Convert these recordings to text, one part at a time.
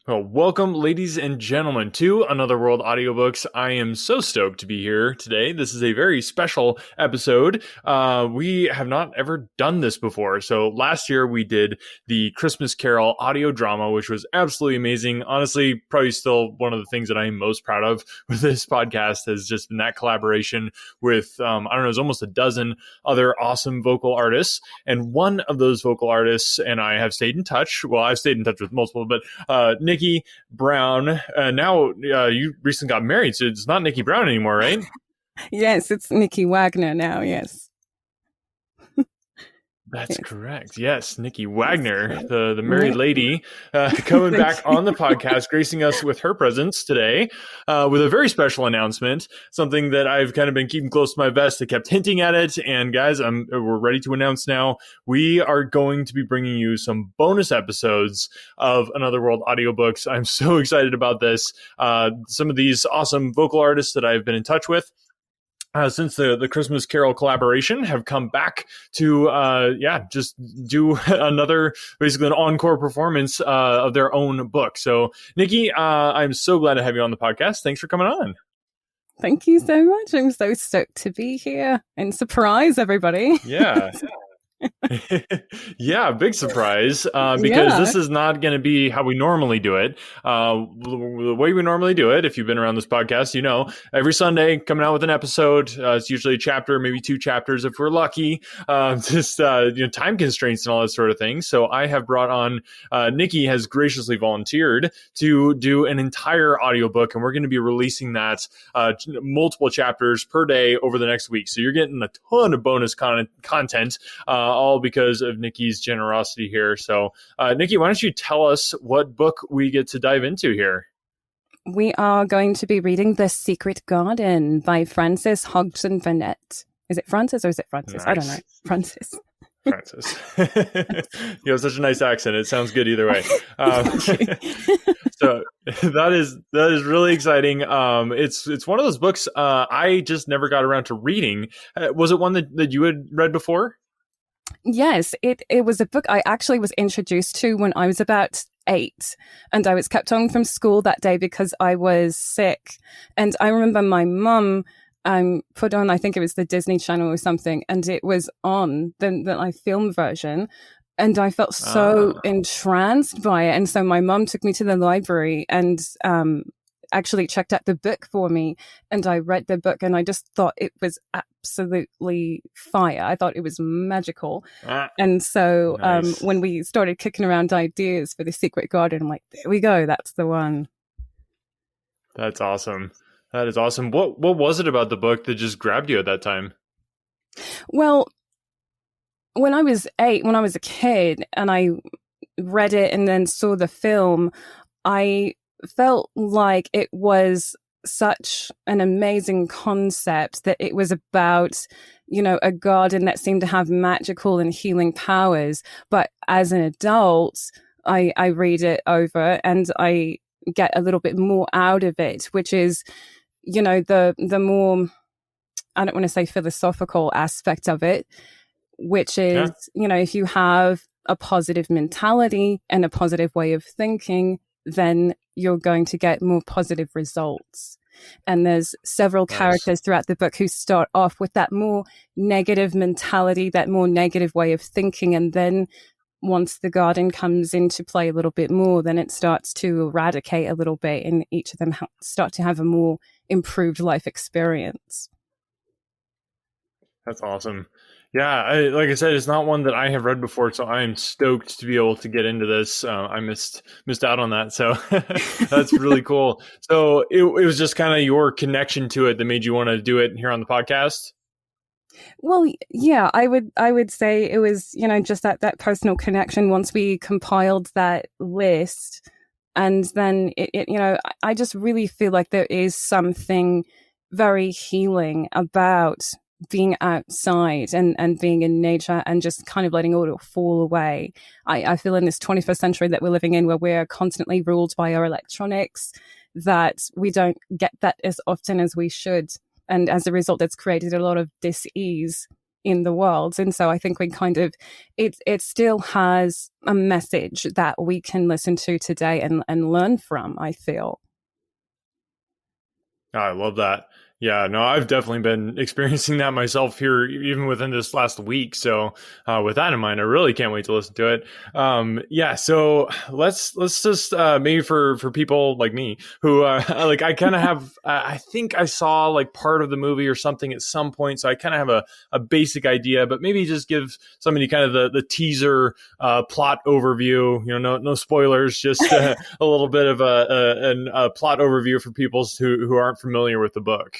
Well, welcome, ladies and gentlemen, to Another World Audiobooks. I am so stoked to be here today. This is a very special episode. We have not ever done this before. So last year we did the Christmas Carol audio drama, which was absolutely amazing. Honestly, probably still one of the things that I am most proud of with this podcast has just been that collaboration with, I don't know, it's almost a dozen other awesome vocal artists. And one of those vocal artists and I have stayed in touch. Well, I've stayed in touch with multiple, but Nicee Brown. Now you recently got married, so it's not Nicee Brown anymore, right? Yes, it's Nicee Wagner now. Yes, that's correct. Yes, Nicee Wagner, the married lady, coming back on the podcast, gracing us with her presence today, with a very special announcement. Something that I've kind of been keeping close to my vest. I kept hinting at it, and guys, we're ready to announce now. We are going to be bringing you some bonus episodes of Another World Audiobooks. I'm so excited about this. Some of these awesome vocal artists that I've been in touch with since the Christmas Carol collaboration have come back to, just do another, basically an encore performance of their own book. So, Nicee, I'm so glad to have you on the podcast. Thanks for coming on. Thank you so much. I'm so stoked to be here and surprise everybody. Yeah. Yeah, big surprise, because this is not going to be how we normally do it. The way we normally do it, if you've been around this podcast, you know, every Sunday coming out with an episode. It's usually a chapter, maybe 2 chapters if we're lucky. Time constraints and all that sort of thing. So I have brought on, Nicee has graciously volunteered to do an entire audiobook, and we're going to be releasing that multiple chapters per day over the next week. So you're getting a ton of bonus content, all because of Nicee's generosity here. So, Nicee, why don't you tell us what book we get to dive into here? We are going to be reading The Secret Garden by Frances Hodgson Burnett. Is it Frances or is it Francis? Nice. I don't know. Francis. You have such a nice accent. It sounds good either way. So that is really exciting. It's one of those books I just never got around to reading. Was it one that you had read before? Yes, it was a book I actually was introduced to when I was about 8, and I was kept home from school that day because I was sick. And I remember my mum put on, I think it was the Disney Channel or something, and it was on the film version. And I felt so entranced by it. And so my mum took me to the library and actually checked out the book for me, and I read the book, and I just thought it was absolutely fire. I thought it was magical. And so nice. When we started kicking around ideas for The Secret Garden, I'm like, there we go, that's the one. That's awesome. That is awesome. What was it about the book that just grabbed you at that time? Well, when I was 8, when I was a kid, and I read it and then saw the film, I felt like it was such an amazing concept, that it was about, a garden that seemed to have magical and healing powers. But as an adult, I read it over and I get a little bit more out of it, which is, the more, I don't want to say philosophical aspect of it, which is, if you have a positive mentality and a positive way of thinking, then you're going to get more positive results. And there's several characters throughout the book who start off with that more negative mentality, that more negative way of thinking. And then once the garden comes into play a little bit more, then it starts to eradicate a little bit, and each of them start to have a more improved life experience. That's awesome. Yeah, like I said, it's not one that I have read before, so I'm stoked to be able to get into this. I missed out on that, so that's really cool. So it was just kind of your connection to it that made you want to do it here on the podcast? Well, yeah, I would say it was, just that personal connection once we compiled that list. And then, I just really feel like there is something very healing about being outside and being in nature and just kind of letting all it fall away. I feel in this 21st century that we're living in, where we're constantly ruled by our electronics, that we don't get that as often as we should. And as a result, it's created a lot of dis-ease in the world. And so I think we kind of, it still has a message that we can listen to today and learn from, I feel. I love that. Yeah, no, I've definitely been experiencing that myself here, even within this last week. So, with that in mind, I really can't wait to listen to it. Yeah, so let's just maybe for people like me who like I kind of have, I think I saw like part of the movie or something at some point, so I kind of have a basic idea, but maybe just give somebody kind of the teaser plot overview. You know, no spoilers, just a little bit of a plot overview for people who aren't familiar with the book.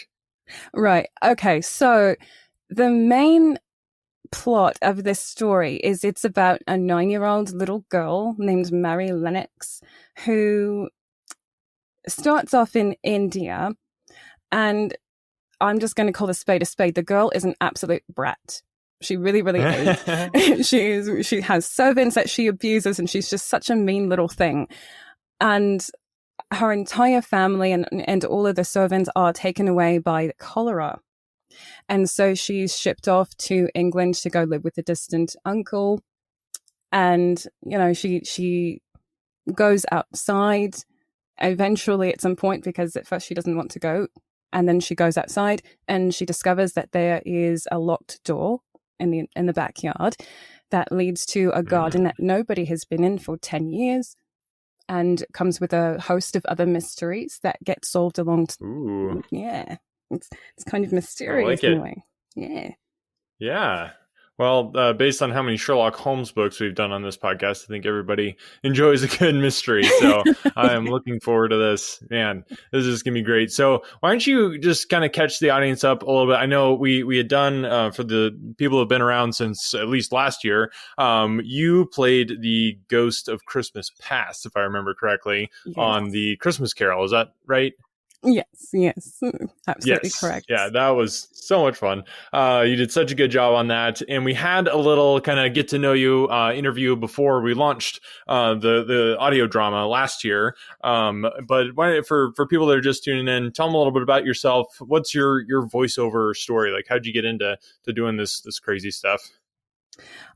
Right. Okay. So the main plot of this story is it's about a 9-year-old little girl named Mary Lennox who starts off in India, and I'm just going to call a spade a spade. The girl is an absolute brat. She really, really is. She has servants that she abuses, and she's just such a mean little thing. And her entire family and all of the servants are taken away by cholera. And so she's shipped off to England to go live with a distant uncle. And, you know, she goes outside eventually at some point, because at first she doesn't want to go. And then she goes outside and she discovers that there is a locked door in the backyard that leads to a garden that nobody has been in for 10 years. And comes with a host of other mysteries that get solved along. Ooh. Yeah, it's kind of mysterious in a way. Yeah. Yeah. Well, based on how many Sherlock Holmes books we've done on this podcast, I think everybody enjoys a good mystery. So I am looking forward to this. Man, this is going to be great. So why don't you just kind of catch the audience up a little bit? I know we had done, for the people who have been around since at least last year, you played the Ghost of Christmas Past, if I remember correctly, yes, on the Christmas Carol. Is that right? Yes, absolutely correct. Yeah, that was so much fun. You did such a good job on that, and we had a little kind of get to know you interview before we launched the audio drama last year. But for people that are just tuning in, tell them a little bit about yourself. What's your voiceover story? Like, how'd you get into doing this crazy stuff?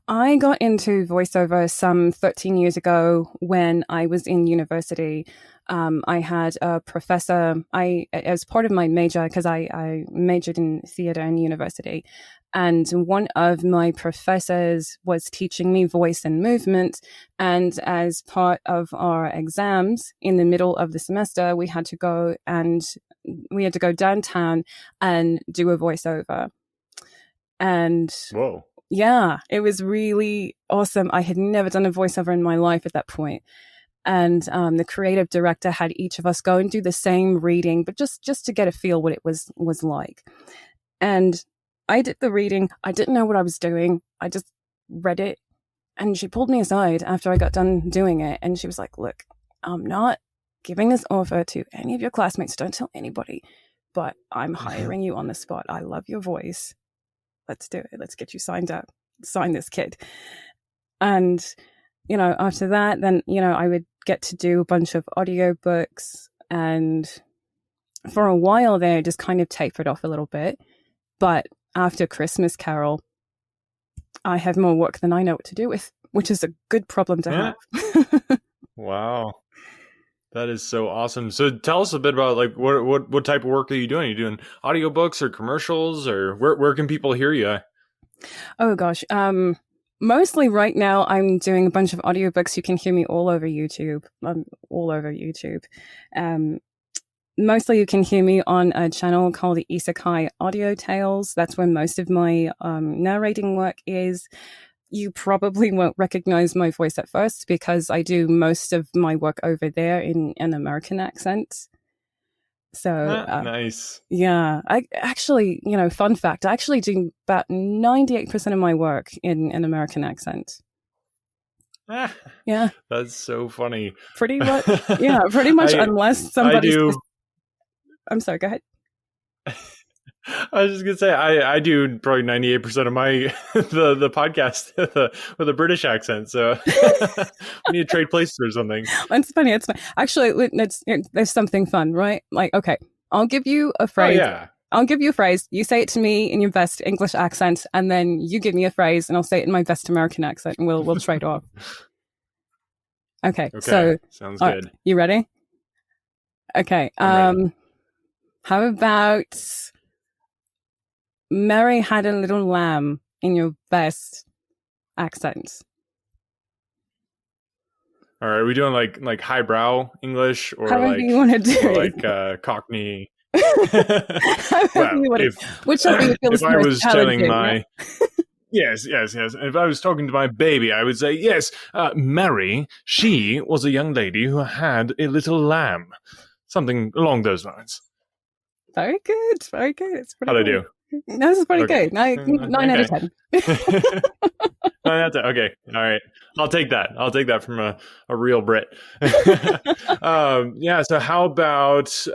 I got into voiceover some 13 years ago when I was in university. I had a professor, as part of my major, because I majored in theater in university, and one of my professors was teaching me voice and movement. And as part of our exams in the middle of the semester, we had to go downtown and do a voiceover. And whoa. Yeah, it was really awesome. I had never done a voiceover in my life at that point. And the creative director had each of us go and do the same reading, but just to get a feel what it was like. And I did the reading. I didn't know what I was doing. I just read it. And she pulled me aside after I got done doing it. And she was like, look, I'm not giving this offer to any of your classmates. Don't tell anybody. But I'm hiring you on the spot. I love your voice. Let's do it. Let's get you signed up. Sign this kid. And, after that, then, I would get to do a bunch of audiobooks. And for a while there, just kind of tapered off a little bit. But after Christmas Carol, I have more work than I know what to do with, which is a good problem to have. Wow. That is so awesome. So tell us a bit about like what type of work are you doing? Are you doing audiobooks or commercials, or where can people hear you? Oh gosh. Mostly right now I'm doing a bunch of audiobooks. You can hear me all over YouTube. Mostly you can hear me on a channel called the Isekai Audio Tales. That's where most of my narrating work is. You probably won't recognize my voice at first because I do most of my work over there in an American accent. So nice. Yeah, I actually, fun fact, I actually do about 98% of my work in an American accent. Yeah, that's so funny. Pretty much, yeah, pretty much. Unless somebody's. I'm sorry. Go ahead. I was just gonna say I do probably 98% of my the podcast with a British accent, so we need to trade places or something. It's funny. Actually, there's something fun, right? Like, okay, I'll give you a phrase. Oh, yeah. I'll give you a phrase. You say it to me in your best English accent, and then you give me a phrase, and I'll say it in my best American accent, and we'll trade off. Okay. So sounds good. Right, you ready? Okay. Ready. How about Mary had a little lamb in your best accent? All right, are we doing like highbrow English or however like you want to do it? Like Cockney? Well, whichever you feel if I was telling my yeah? yes, if I was talking to my baby, I would say yes. Mary, she was a young lady who had a little lamb, something along those lines. Very good. It's pretty. How'd I do? No, this is pretty good. 9 out of 10. 9 out of 10. Okay, all right. I'll take that from a real Brit. Yeah. So how about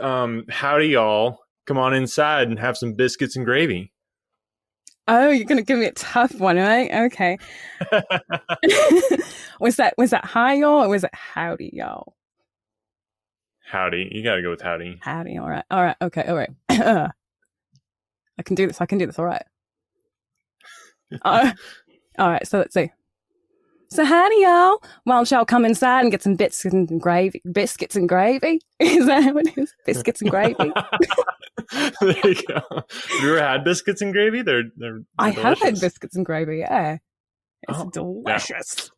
howdy y'all? Come on inside and have some biscuits and gravy. Oh, you're gonna give me a tough one, right? Okay. was that hi y'all or was it howdy y'all? Howdy. You got to go with howdy. Howdy. All right. Okay. All right. I can do this. All right. All right. So let's see. So howdy, y'all. Why don't y'all come inside and get some biscuits and gravy? Biscuits and gravy? Is that what it is? Biscuits and gravy? There you go. Have you ever had biscuits and gravy? They're I delicious. have had biscuits and gravy, yeah. It's delicious.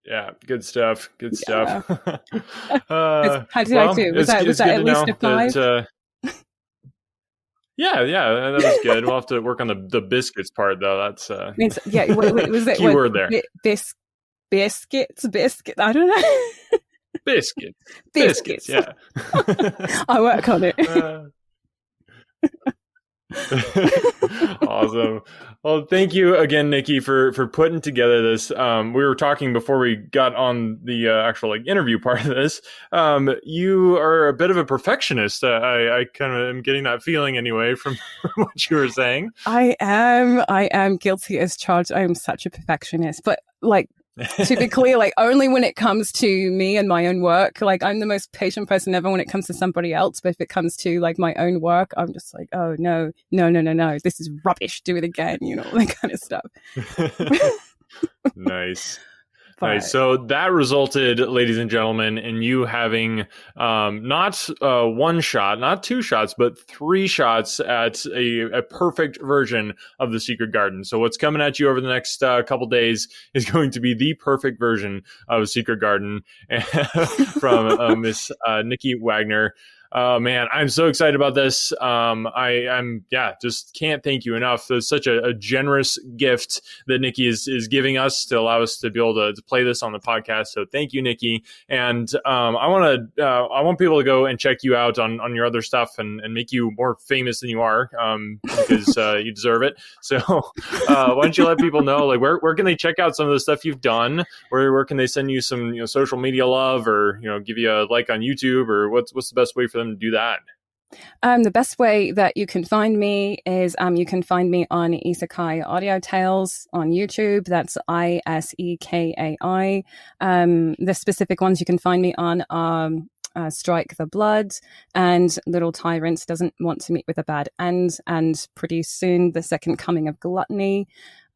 Yeah, good stuff. Good stuff. How did I do? Was that at least a 5? Yeah, that was good. We'll have to work on the biscuits part, though. That's wait, was it key word there? Biscuits. I don't know. Biscuits. Yeah. I work on it. Awesome. Well, thank you again, Nicee, for putting together this. We were talking before we got on the actual interview part of this. You are a bit of a perfectionist. I kind of am getting that feeling anyway from what you were saying. I am guilty as charged. I am such a perfectionist, but to be clear, only when it comes to me and my own work. I'm the most patient person ever when it comes to somebody else. But if it comes to my own work, I'm just oh no, this is rubbish. Do it again, that kind of stuff. Nice. Nice. So that resulted, ladies and gentlemen, in you having not one shot, not 2 shots, but 3 shots at a perfect version of The Secret Garden. So what's coming at you over the next couple days is going to be the perfect version of Secret Garden from Miss Nicee Wagner. Man, I'm so excited about this. I'm just can't thank you enough. There's such a generous gift that Nicee is giving us to allow us to be able to play this on the podcast. So thank you, Nicee. And I want people to go and check you out on your other stuff and make you more famous than you are, because you deserve it. So why don't you let people know where can they check out some of the stuff you've done? Where can they send you some social media love, or give you a like on YouTube, or what's the best way for them to do that? The best way that you can find me is you can find me on Isekai Audio Tales on YouTube. That's ISEKAI. The specific ones you can find me on are Strike the Blood and Little Tyrants Doesn't Want to Meet with a Bad End, and pretty soon The Second Coming of Gluttony.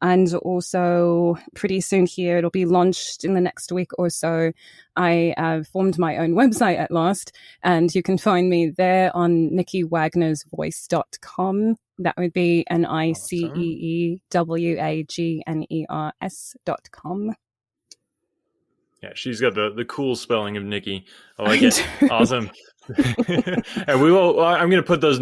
And also pretty soon here, it'll be launched in the next week or so. I formed my own website at last, and you can find me there on NiceeWagnersVoice.com. That would be NiceeWagners.com. Yeah, she's got the cool spelling of Nicee. I like it. Awesome. And we will. I'm going to put those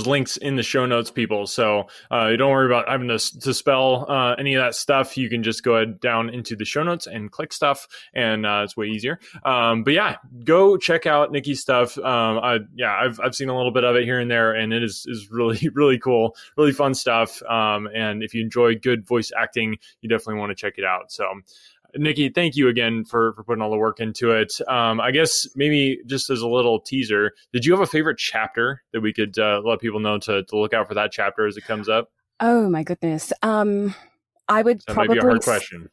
links in the show notes, people. So don't worry about having to spell any of that stuff. You can just go ahead down into the show notes and click stuff, and it's way easier. But yeah, go check out Nicee's stuff. I've seen a little bit of it here and there, and it is really really cool, really fun stuff. And if you enjoy good voice acting, you definitely want to check it out. So. Nicee, thank you again for putting all the work into it. I guess maybe just as a little teaser, did you have a favorite chapter that we could let people know to look out for that chapter as it comes up? Oh my goodness. I would That probably might be a hard question.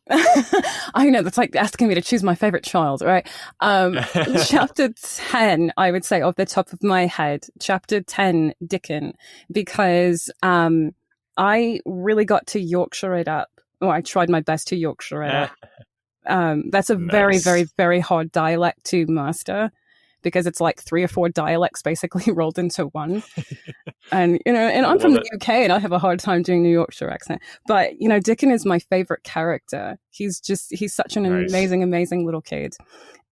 I know, that's like asking me to choose my favorite child, right? Chapter 10, I would say off the top of my head, chapter 10, Dickon, because I really got to Yorkshire it up. Or I tried my best to Yorkshire it up. That's a very, very, very hard dialect to master, because it's like 3 or 4 dialects basically rolled into one. And, and I'm from the UK and I have a hard time doing New Yorkshire accent. But, Dickon is my favorite character. He's such an amazing, amazing little kid.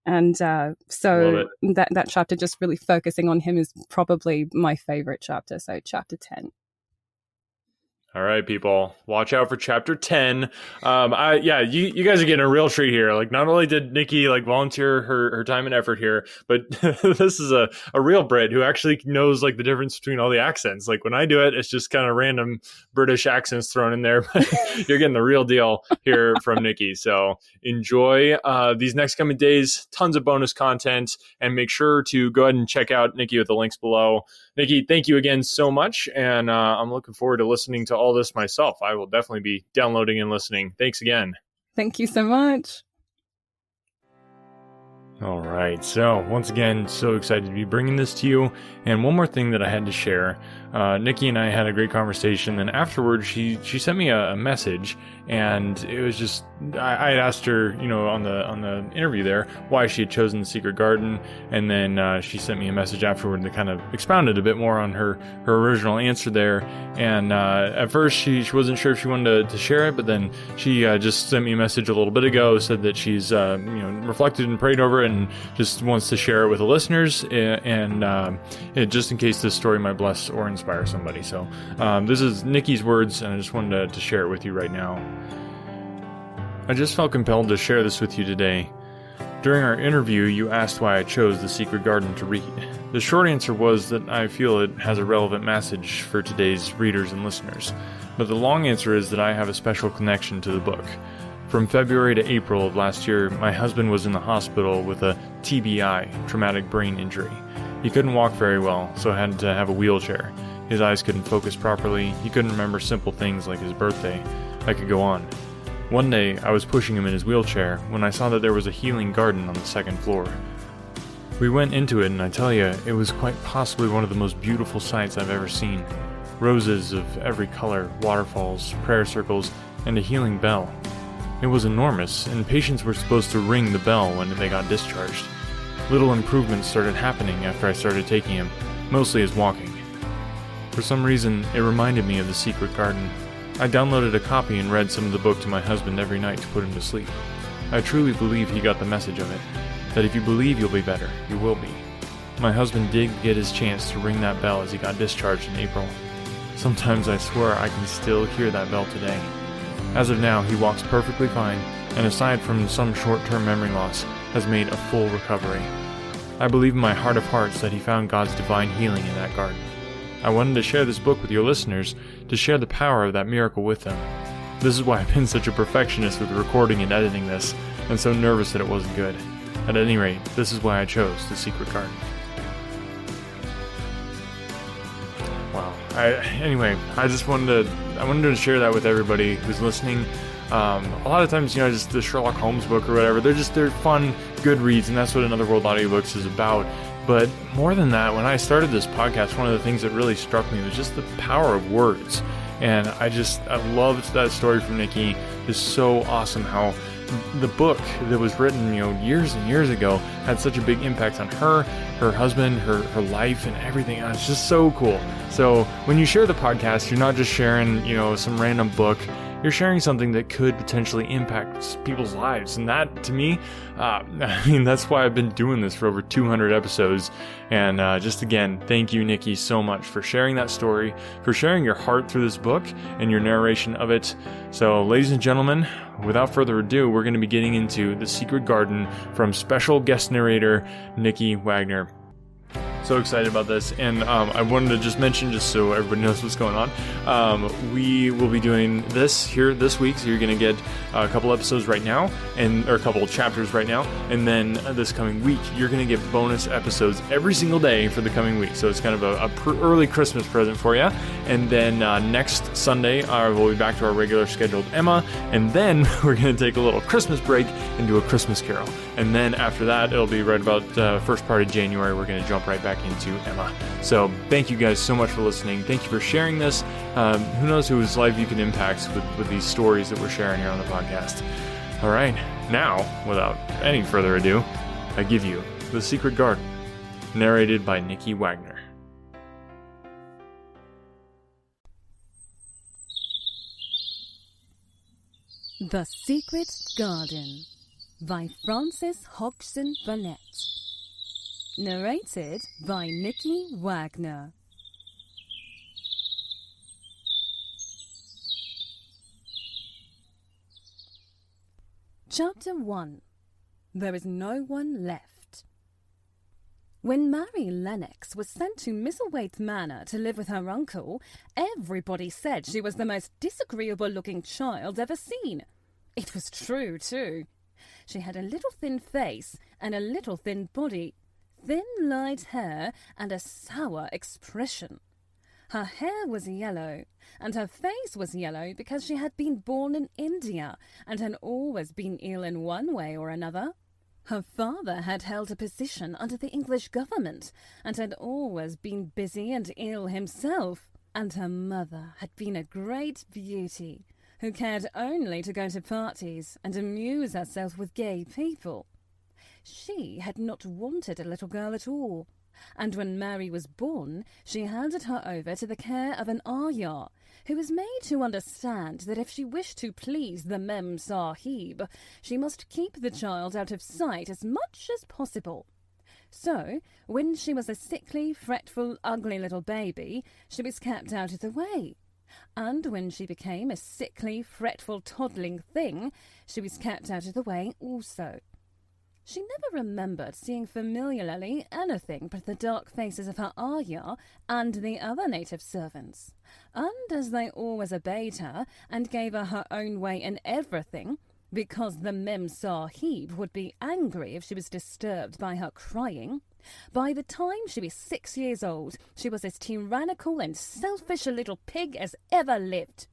And so that chapter, just really focusing on him, is probably my favorite chapter. So chapter 10. All right, people, watch out for chapter 10. You guys are getting a real treat here. Like, not only did Nicee volunteer her time and effort here, but this is a real Brit who actually knows the difference between all the accents. Like, when I do it, it's just kind of random British accents thrown in there. But you're getting the real deal here from Nicee. So enjoy these next coming days. Tons of bonus content, and make sure to go ahead and check out Nicee with the links below. Nicee, thank you again so much, and I'm looking forward to listening to all this myself. I will definitely be downloading and listening. Thanks again. Thank you so much. All right, so once again, so excited to be bringing this to you. And one more thing that I had to share. Nicee and I had a great conversation, and afterwards she sent me a message, and it was just, I had asked her, on the interview there, why she had chosen the Secret Garden, and then she sent me a message afterward that kind of expounded a bit more on her original answer there. And at first she wasn't sure if she wanted to share it, but then she just sent me a message a little bit ago, said that she's reflected and prayed over it and just wants to share it with the listeners, and just in case this story might bless or inspire somebody. So this is Nicee's words, and I just wanted to share it with you right now. I just felt compelled to share this with you today. During our interview, you asked why I chose The Secret Garden to read. The short answer was that I feel it has a relevant message for today's readers and listeners. But the long answer is that I have a special connection to the book. From February to April of last year, my husband was in the hospital with a TBI, traumatic brain injury. He couldn't walk very well, so had to have a wheelchair. His eyes couldn't focus properly. He couldn't remember simple things like his birthday. I could go on. One day, I was pushing him in his wheelchair when I saw that there was a healing garden on the second floor. We went into it, and I tell you, it was quite possibly one of the most beautiful sights I've ever seen. Roses of every color, waterfalls, prayer circles, and a healing bell. It was enormous, and patients were supposed to ring the bell when they got discharged. Little improvements started happening after I started taking him, mostly his walking. For some reason, it reminded me of The Secret Garden. I downloaded a copy and read some of the book to my husband every night to put him to sleep. I truly believe he got the message of it, that if you believe you'll be better, you will be. My husband did get his chance to ring that bell as he got discharged in April. Sometimes I swear I can still hear that bell today. As of now, he walks perfectly fine, and aside from some short-term memory loss, has made a full recovery. I believe in my heart of hearts that he found God's divine healing in that garden. I wanted to share this book with your listeners, to share the power of that miracle with them. This is why I've been such a perfectionist with recording and editing this, and so nervous that it wasn't good. At any rate, this is why I chose The Secret Garden. Wow. I just wanted to share that with everybody who's listening. A lot of times, just the Sherlock Holmes book or whatever, they're fun, good reads, and that's what Another World Audiobooks is about. But more than that, when I started this podcast, one of the things that really struck me was just the power of words. And I loved that story from Nicee. It's so awesome how the book that was written, years and years ago had such a big impact on her husband, her life, and everything. And it's just so cool. So when you share the podcast, you're not just sharing, some random book. You're sharing something that could potentially impact people's lives. And that, to me, that's why I've been doing this for over 200 episodes. And just again, thank you, Nicee, so much for sharing that story, for sharing your heart through this book and your narration of it. So, ladies and gentlemen, without further ado, we're going to be getting into The Secret Garden from special guest narrator, Nicee Wagner. So excited about this. And I wanted to just mention, just so everybody knows what's going on, we will be doing this here this week. So you're going to get a couple episodes right now, or a couple chapters right now. And then this coming week, you're going to get bonus episodes every single day for the coming week. So it's kind of a early Christmas present for you. And then next Sunday, we'll be back to our regular scheduled Emma. And then we're going to take a little Christmas break and do a Christmas Carol. And then after that, it'll be right about first part of January. We're going to jump right back into Emma. So thank you guys so much for listening. Thank you for sharing this. Who knows whose life you can impact with these stories that we're sharing here on the podcast. All right, now, without any further ado, I give you The Secret Garden, narrated by Nicee Wagner. The Secret Garden by Frances Hodgson Burnett. Narrated by Nicee Wagner. Chapter 1. There is no one left. When Mary Lennox was sent to Misselthwaite Manor to live with her uncle, everybody said she was the most disagreeable-looking child ever seen. It was true, too. She had a little thin face and a little thin body, thin light hair and a sour expression. Her hair was yellow, and her face was yellow because she had been born in India and had always been ill in one way or another. Her father had held a position under the English government and had always been busy and ill himself, and her mother had been a great beauty who cared only to go to parties and amuse herself with gay people. She had not wanted a little girl at all, and when Mary was born, she handed her over to the care of an ayah, who was made to understand that if she wished to please the Mem Sahib, she must keep the child out of sight as much as possible. So, when she was a sickly, fretful, ugly little baby, she was kept out of the way. And when she became a sickly, fretful, toddling thing, she was kept out of the way also. She never remembered seeing familiarly anything but the dark faces of her ayah and the other native servants, and as they always obeyed her and gave her her own way in everything, because the Mem Sahib would be angry if she was disturbed by her crying, by the time she was 6 years old, she was as tyrannical and selfish a little pig as ever lived.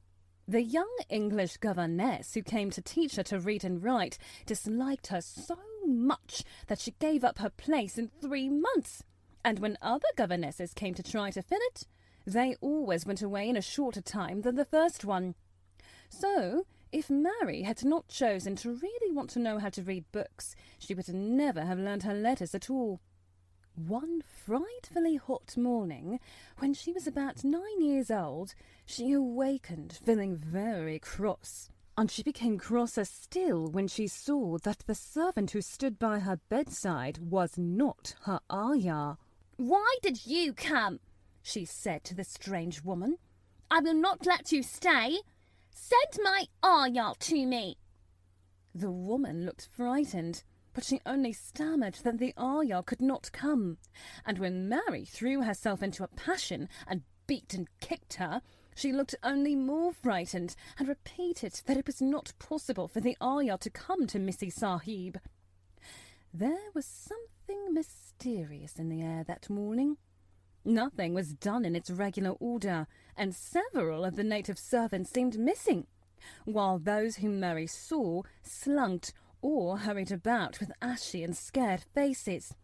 The young English governess who came to teach her to read and write disliked her so much that she gave up her place in 3 months, and when other governesses came to try to fill it, they always went away in a shorter time than the first one. So, if Mary had not chosen to really want to know how to read books, she would never have learned her letters at all. One frightfully hot morning, when she was about 9 years old, she awakened feeling very cross, and she became crosser still when she saw that the servant who stood by her bedside was not her ayah. "Why did you come?" she said to the strange woman. "I will not let you stay. Send my ayah to me." The woman looked frightened, but she only stammered that the ayah could not come, and when Mary threw herself into a passion and beat and kicked her, she looked only more frightened and repeated that it was not possible for the ayah to come to Missy Sahib. There was something mysterious in the air that morning. Nothing was done in its regular order, and several of the native servants seemed missing, while those whom Mary saw slunked or hurried about with ashy and scared faces.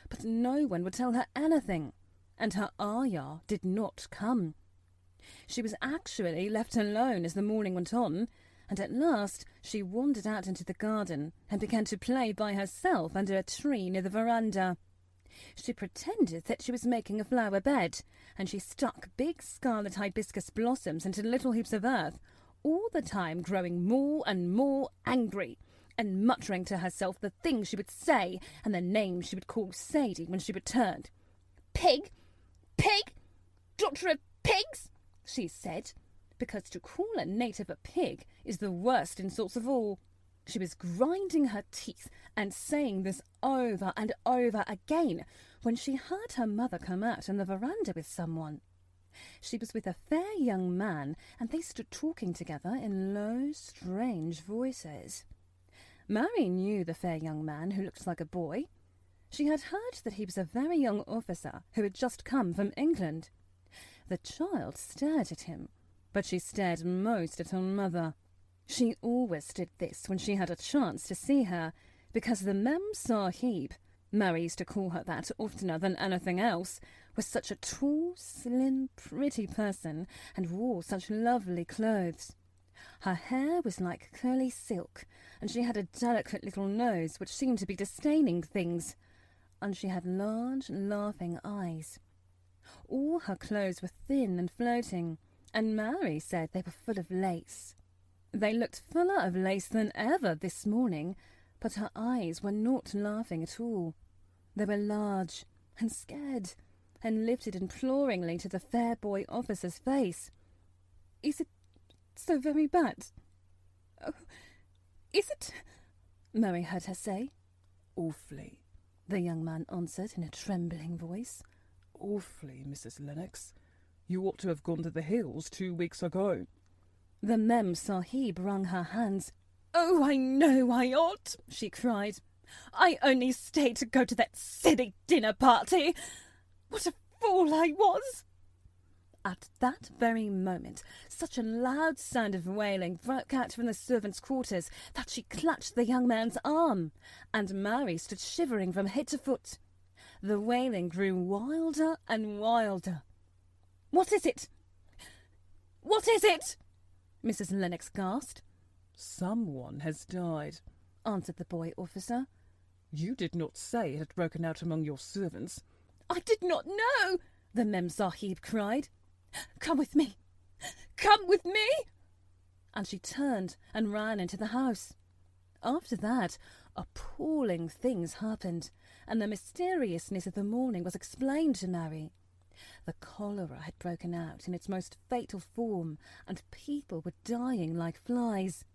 But no one would tell her anything, and her ayah did not come. She was actually left alone as the morning went on, and at last she wandered out into the garden and began to play by herself under a tree near the veranda. She pretended that she was making a flower bed, and she stuck big scarlet hibiscus blossoms into little heaps of earth, all the time growing more and more angry, and muttering to herself the things she would say and the names she would call Sadie when she returned. "Pig! Pig! Doctor of pigs!" she said, because to call a native a pig is the worst insult of all. She was grinding her teeth and saying this over and over again when she heard her mother come out on the veranda with someone. She was with a fair young man, and they stood talking together in low, strange voices. Mary knew the fair young man who looked like a boy. She had heard that he was a very young officer who had just come from England. The child stared at him, but she stared most at her mother. She always did this when she had a chance to see her, because the Mem Sahib, Mary used to call her that oftener than anything else, was such a tall, slim, pretty person and wore such lovely clothes. Her hair was like curly silk, and she had a delicate little nose which seemed to be disdaining things, and she had large, laughing eyes. All her clothes were thin and floating, and Mary said they were full of lace. They looked fuller of lace than ever this morning, but her eyes were not laughing at all. They were large and scared, and lifted imploringly to the fair boy officer's face. "Is it so very bad? Oh, is it?" Mary heard her say. "Awfully," the young man answered in a trembling voice. "Awfully, Mrs. Lennox. You ought to have gone to the hills 2 weeks ago." The Mem Sahib wrung her hands. "Oh, I know I ought," she cried. "I only stayed to go to that silly dinner party. What a fool I was!" At that very moment, such a loud sound of wailing broke out from the servants' quarters that she clutched the young man's arm, and Mary stood shivering from head to foot. The wailing grew wilder and wilder. "What is it? What is it?" Mrs. Lennox gasped. "Someone has died," answered the boy officer. "You did not say it had broken out among your servants." "I did not know," the Mem Sahib cried. "Come with me! Come with me!" And she turned and ran into the house. After that, appalling things happened, and the mysteriousness of the morning was explained to Mary. The cholera had broken out in its most fatal form, and people were dying like flies.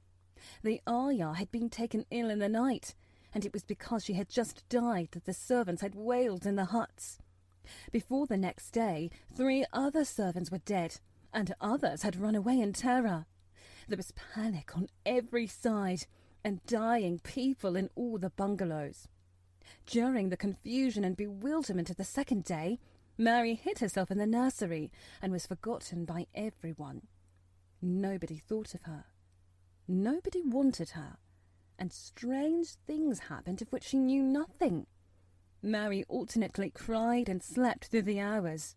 The Ayah had been taken ill in the night, and it was because she had just died that the servants had wailed in the huts. Before the next day, 3 other servants were dead, and others had run away in terror. There was panic on every side, and dying people in all the bungalows. During the confusion and bewilderment of the second day, Mary hid herself in the nursery and was forgotten by everyone. Nobody thought of her. Nobody wanted her, and strange things happened of which she knew nothing. Mary alternately cried and slept through the hours.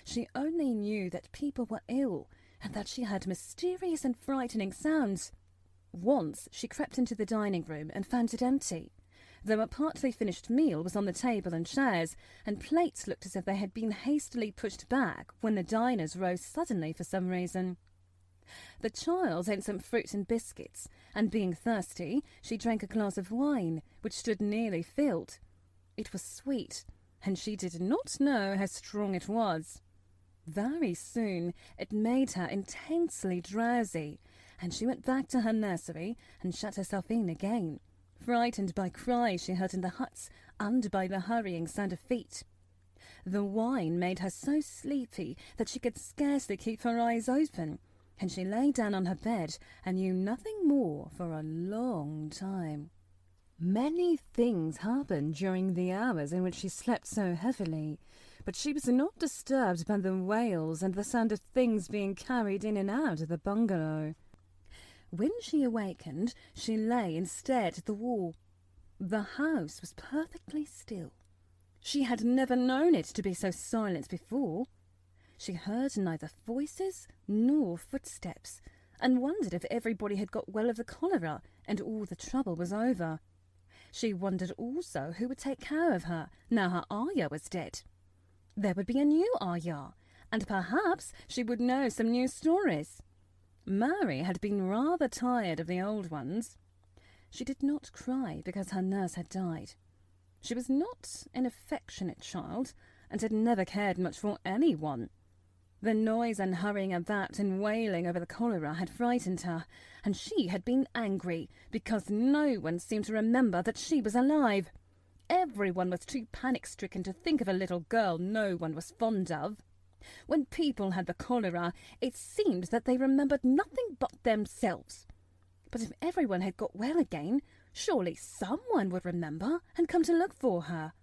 She only knew that people were ill and that she heard mysterious and frightening sounds. Once she crept into the dining room and found it empty, though a partly finished meal was on the table and chairs, and plates looked as if they had been hastily pushed back when the diners rose suddenly for some reason. The child ate some fruit and biscuits, and being thirsty, she drank a glass of wine, which stood nearly filled. It was sweet, and she did not know how strong it was. Very soon it made her intensely drowsy, and she went back to her nursery and shut herself in again, frightened by cries she heard in the huts and by the hurrying sound of feet. The wine made her so sleepy that she could scarcely keep her eyes open, and she lay down on her bed and knew nothing more for a long time. Many things happened during the hours in which she slept so heavily, but she was not disturbed by the wails and the sound of things being carried in and out of the bungalow. When she awakened, she lay and stared at the wall. The house was perfectly still. She had never known it to be so silent before. She heard neither voices nor footsteps, and wondered if everybody had got well of the cholera and all the trouble was over. She wondered also who would take care of her now her Ayah was dead. There would be a new Ayah, and perhaps she would know some new stories. Mary had been rather tired of the old ones. She did not cry because her nurse had died. She was not an affectionate child, and had never cared much for anyone. The noise and hurrying about and wailing over the cholera had frightened her, and she had been angry because no one seemed to remember that she was alive. Everyone was too panic-stricken to think of a little girl no one was fond of. When people had the cholera, it seemed that they remembered nothing but themselves. But if everyone had got well again, surely someone would remember and come to look for her.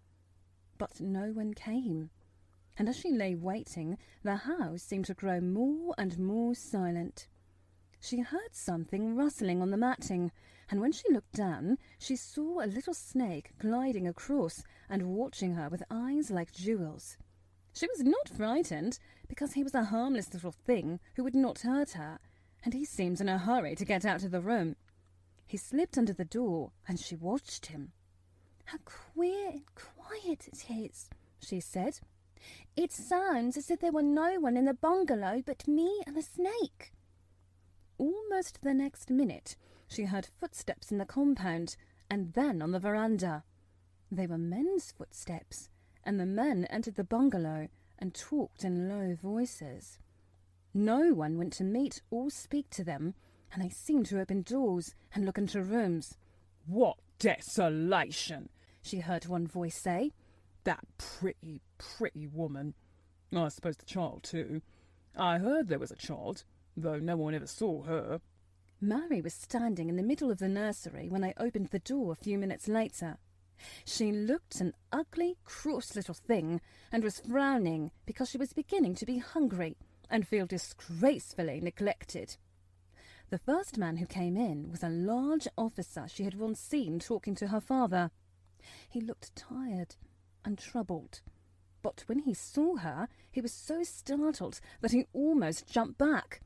But no one came. And as she lay waiting, the house seemed to grow more and more silent. She heard something rustling on the matting, and when she looked down, she saw a little snake gliding across and watching her with eyes like jewels. She was not frightened, because he was a harmless little thing who would not hurt her, and he seemed in a hurry to get out of the room. He slipped under the door, and she watched him. "How queer and quiet it is," she said. "It sounds as if there were no one in the bungalow but me and the snake." Almost the next minute, she heard footsteps in the compound, and then on the veranda. They were men's footsteps, and the men entered the bungalow and talked in low voices. No one went to meet or speak to them, and they seemed to open doors and look into rooms. "What desolation!" she heard one voice say. "That pretty woman. I suppose the child, too. I heard there was a child, though no one ever saw her." Mary was standing in the middle of the nursery when they opened the door a few minutes later. She looked an ugly, cross little thing, and was frowning because she was beginning to be hungry and feel disgracefully neglected. The first man who came in was a large officer she had once seen talking to her father. He looked tired and troubled, but when he saw her, he was so startled that he almost jumped back.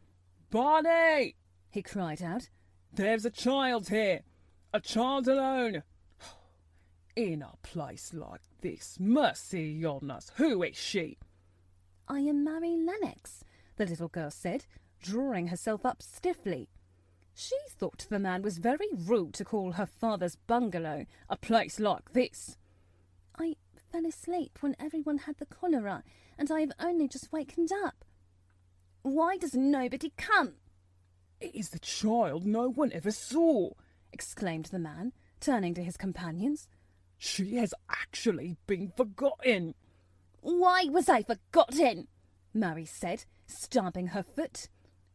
"Barney!" he cried out. "There's a child here. A child alone. In a place like this. Mercy on us. Who is she?" "I am Mary Lennox," the little girl said, drawing herself up stiffly. She thought the man was very rude to call her father's bungalow a place like this. "I fell asleep when everyone had the cholera, and I have only just wakened up." "Why does nobody come?" "It is the child no one ever saw," exclaimed the man, turning to his companions. "She has actually been forgotten." "Why was I forgotten?" Mary said, stamping her foot.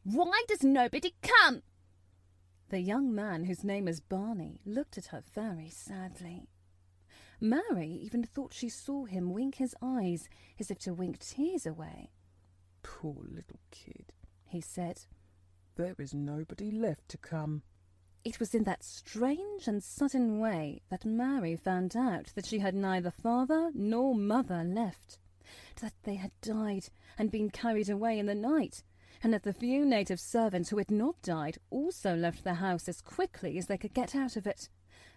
"Why does nobody come?" The young man, whose name was Barney, looked at her very sadly. Mary even thought she saw him wink his eyes as if to wink tears away. "Poor little kid," he said. "There is nobody left to come." It was in that strange and sudden way that Mary found out that she had neither father nor mother left, that they had died and been carried away in the night, and that the few native servants who had not died also left the house as quickly as they could get out of it,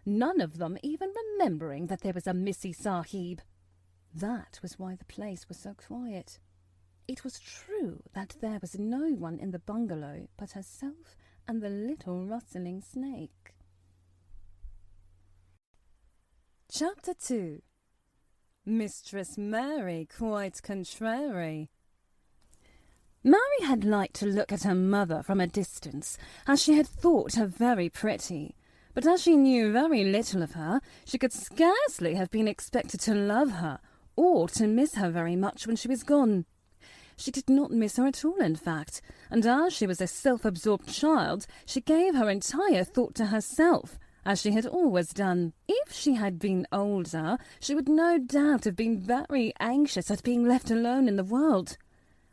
none of them even remembering that there was a Missy Sahib. That was why the place was so quiet. It was true that there was no one in the bungalow but herself and the little rustling snake. Chapter 2. Mistress Mary Quite Contrary. Mary had liked to look at her mother from a distance, as she had thought her very pretty, but as she knew very little of her, she could scarcely have been expected to love her, or to miss her very much when she was gone. She did not miss her at all, in fact, and as she was a self-absorbed child, she gave her entire thought to herself, as she had always done. If she had been older, she would no doubt have been very anxious at being left alone in the world.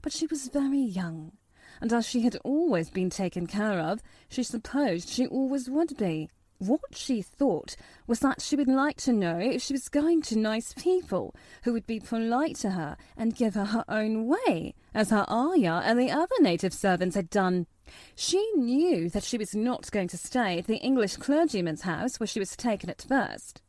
But she was very young, and as she had always been taken care of, she supposed she always would be. What she thought was that she would like to know if she was going to nice people who would be polite to her and give her her own way, as her ayah and the other native servants had done. She knew that she was not going to stay at the English clergyman's house where she was taken at first.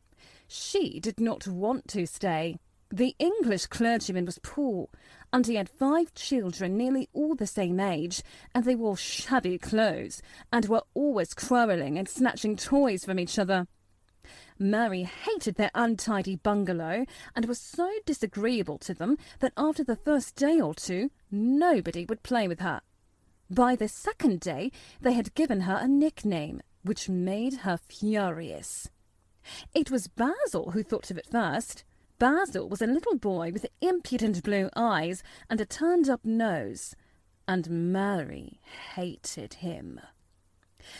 She did not want to stay. The English clergyman was poor, and he had 5 children nearly all the same age, and they wore shabby clothes, and were always quarrelling and snatching toys from each other. Mary hated their untidy bungalow and was so disagreeable to them that after the first day or two, nobody would play with her. By the second day, they had given her a nickname, which made her furious. It was Basil who thought of it first. Basil was a little boy with impudent blue eyes and a turned-up nose, and Mary hated him.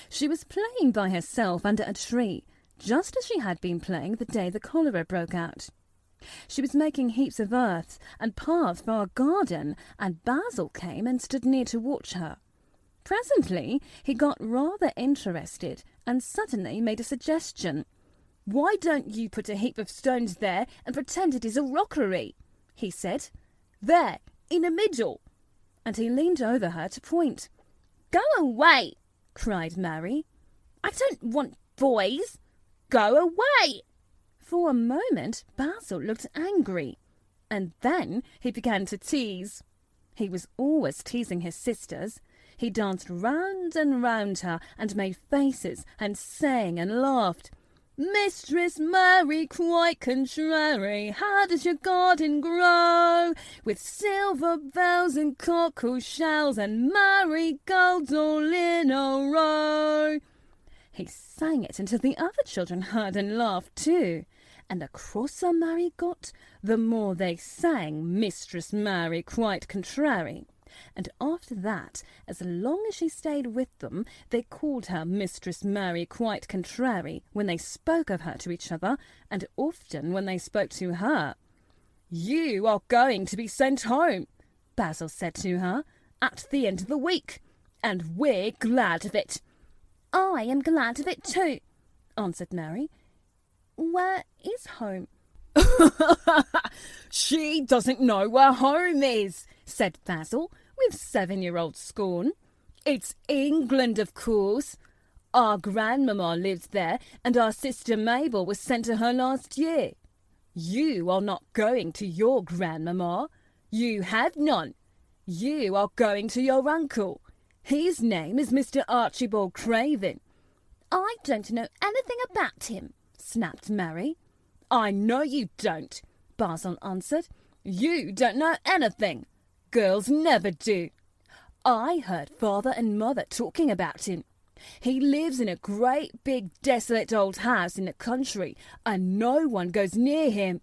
She was playing by herself under a tree, just as she had been playing the day the cholera broke out. She was making heaps of earth and paths for a garden, and Basil came and stood near to watch her. Presently he got rather interested and suddenly made a suggestion. "Why don't you put a heap of stones there and pretend it is a rockery?" he said. "There, in the middle." And he leaned over her to point. Go away, cried Mary. I don't want boys. Go away. For a moment Basil looked angry, and then he began to tease. He was always teasing his sisters. He danced round and round her and made faces and sang and laughed. Mistress Mary, quite contrary, how does your garden grow? With silver bells and cockle shells and marigolds all in a row. He sang it until the other children heard and laughed too. And the crosser Mary got, the more they sang Mistress Mary, quite contrary. And after that, as long as she stayed with them, they called her Mistress Mary, quite contrary, when they spoke of her to each other, and often when they spoke to her. "You are going to be sent home," Basil said to her, "at the end of the week, and we're glad of it." "I am glad of it too," answered Mary. "Where is home?" "She doesn't know where home is," said Basil, with 7-year-old scorn. "It's England, of course. Our grandmamma lives there, and our sister Mabel was sent to her last year. You are not going to your grandmamma. You have none. You are going to your uncle. His name is Mr. Archibald Craven." "I don't know anything about him," snapped Mary. "I know you don't," Basil answered. "You don't know anything. Girls never do. I heard Father and Mother talking about him. He lives in a great big desolate old house in the country, and no one goes near him.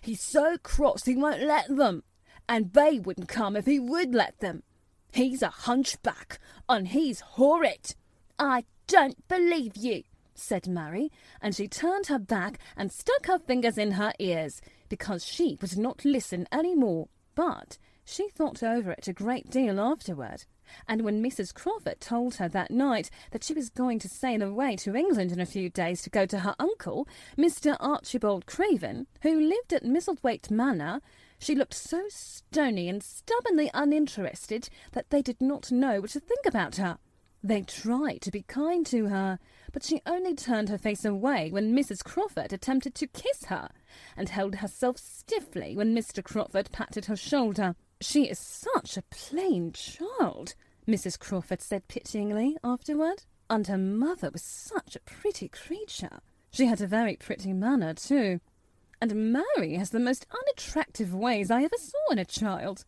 He's so cross he won't let them, and they wouldn't come if he would let them. He's a hunchback, and he's horrid." "I don't believe you," said Mary, and she turned her back and stuck her fingers in her ears, because she would not listen any more. But she thought over it a great deal afterward, and when Mrs. Crawford told her that night that she was going to sail away to England in a few days to go to her uncle, Mr. Archibald Craven, who lived at Misselthwaite Manor, she looked so stony and stubbornly uninterested that they did not know what to think about her. They tried to be kind to her, but she only turned her face away when Mrs. Crawford attempted to kiss her, and held herself stiffly when Mr. Crawford patted her shoulder. "She is such a plain child," Mrs. Crawford said pityingly afterward, "and her mother was such a pretty creature. She had a very pretty manner too. And Mary has the most unattractive ways I ever saw in a child."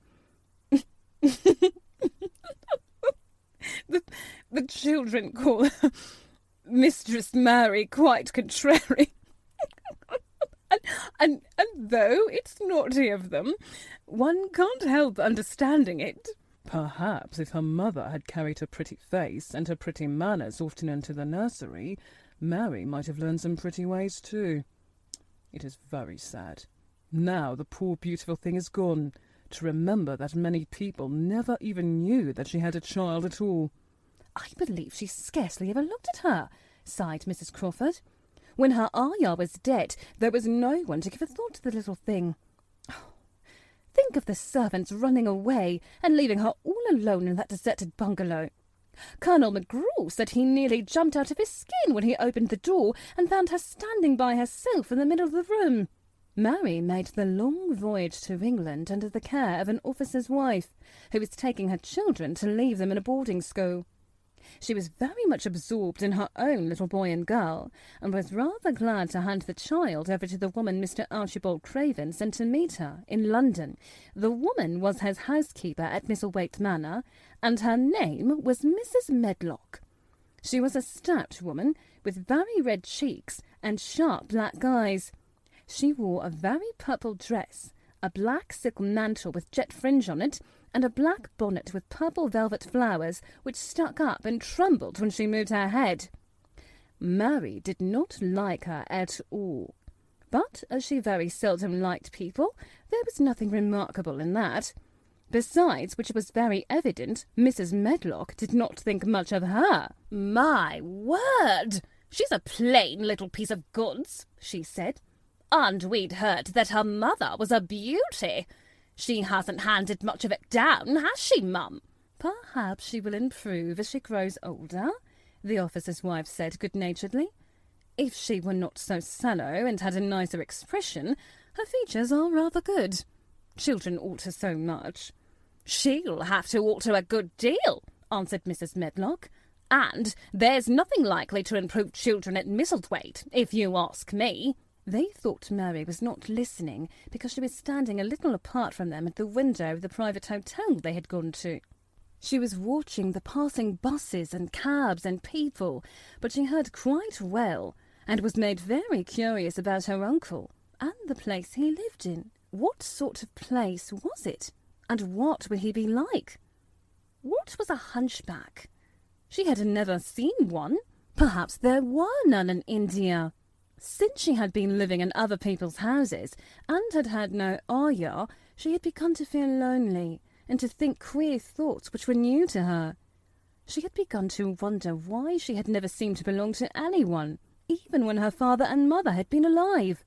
The children call her Mistress Mary, quite contrary. and though it's naughty of them, one can't help understanding it. Perhaps if her mother had carried her pretty face and her pretty manners often into the nursery, Mary might have learned some pretty ways too. It is very sad. Now the poor beautiful thing is gone, to remember that many people never even knew that she had a child at all. "I believe she scarcely ever looked at her," sighed Mrs. Crawford. "When her ayah was dead, there was no one to give a thought to the little thing. Oh, think of the servants running away and leaving her all alone in that deserted bungalow. Colonel McGraw said he nearly jumped out of his skin when he opened the door and found her standing by herself in the middle of the room." Mary made the long voyage to England under the care of an officer's wife, who was taking her children to leave them in a boarding school. She was very much absorbed in her own little boy and girl, and was rather glad to hand the child over to the woman Mr. Archibald Craven sent to meet her in London. The woman was his housekeeper at Misselthwaite Manor, and her name was Mrs. Medlock. She was a stout woman, with very red cheeks and sharp black eyes. She wore a very purple dress, a black silk mantle with jet fringe on it, and a black bonnet with purple velvet flowers, which stuck up and trembled when she moved her head. Mary did not like her at all. But as she very seldom liked people, there was nothing remarkable in that. Besides which it was very evident Mrs. Medlock did not think much of her. "My word! She's a plain little piece of goods," she said. "And we'd heard that her mother was a beauty. She hasn't handed much of it down, has she, Mum?" "Perhaps she will improve as she grows older," the officer's wife said good-naturedly. "If she were not so sallow and had a nicer expression, her features are rather good. Children alter so much." "She'll have to alter a good deal," answered Mrs. Medlock. "And there's nothing likely to improve children at Misselthwaite, if you ask me." They thought Mary was not listening because she was standing a little apart from them at the window of the private hotel they had gone to. She was watching the passing buses and cabs and people, but she heard quite well and was made very curious about her uncle and the place he lived in. What sort of place was it? And what would he be like? What was a hunchback? She had never seen one. Perhaps there were none in India. Since she had been living in other people's houses and had had no ayah, she had begun to feel lonely and to think queer thoughts which were new to her. She had begun to wonder why she had never seemed to belong to anyone, even when her father and mother had been alive.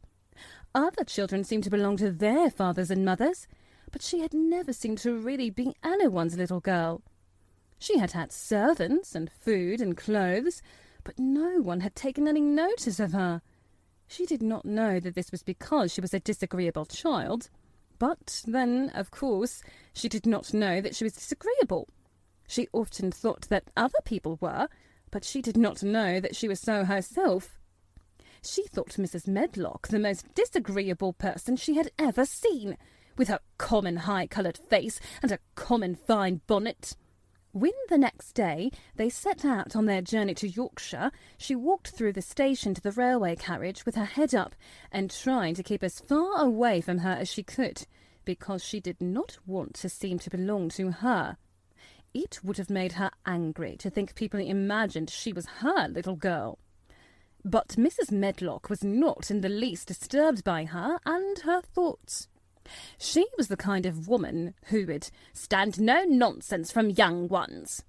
Other children seemed to belong to their fathers and mothers, but she had never seemed to really be anyone's little girl. She had had servants and food and clothes, but no one had taken any notice of her. She did not know that this was because she was a disagreeable child. But then, of course, she did not know that she was disagreeable. She often thought that other people were, but she did not know that she was so herself. She thought Mrs. Medlock the most disagreeable person she had ever seen, with her common high-coloured face and her common fine bonnet. When the next day they set out on their journey to Yorkshire, she walked through the station to the railway carriage with her head up and trying to keep as far away from her as she could, because she did not want to seem to belong to her. It would have made her angry to think people imagined she was her little girl. But Mrs. Medlock was not in the least disturbed by her and her thoughts. She was the kind of woman who would stand no nonsense from young ones.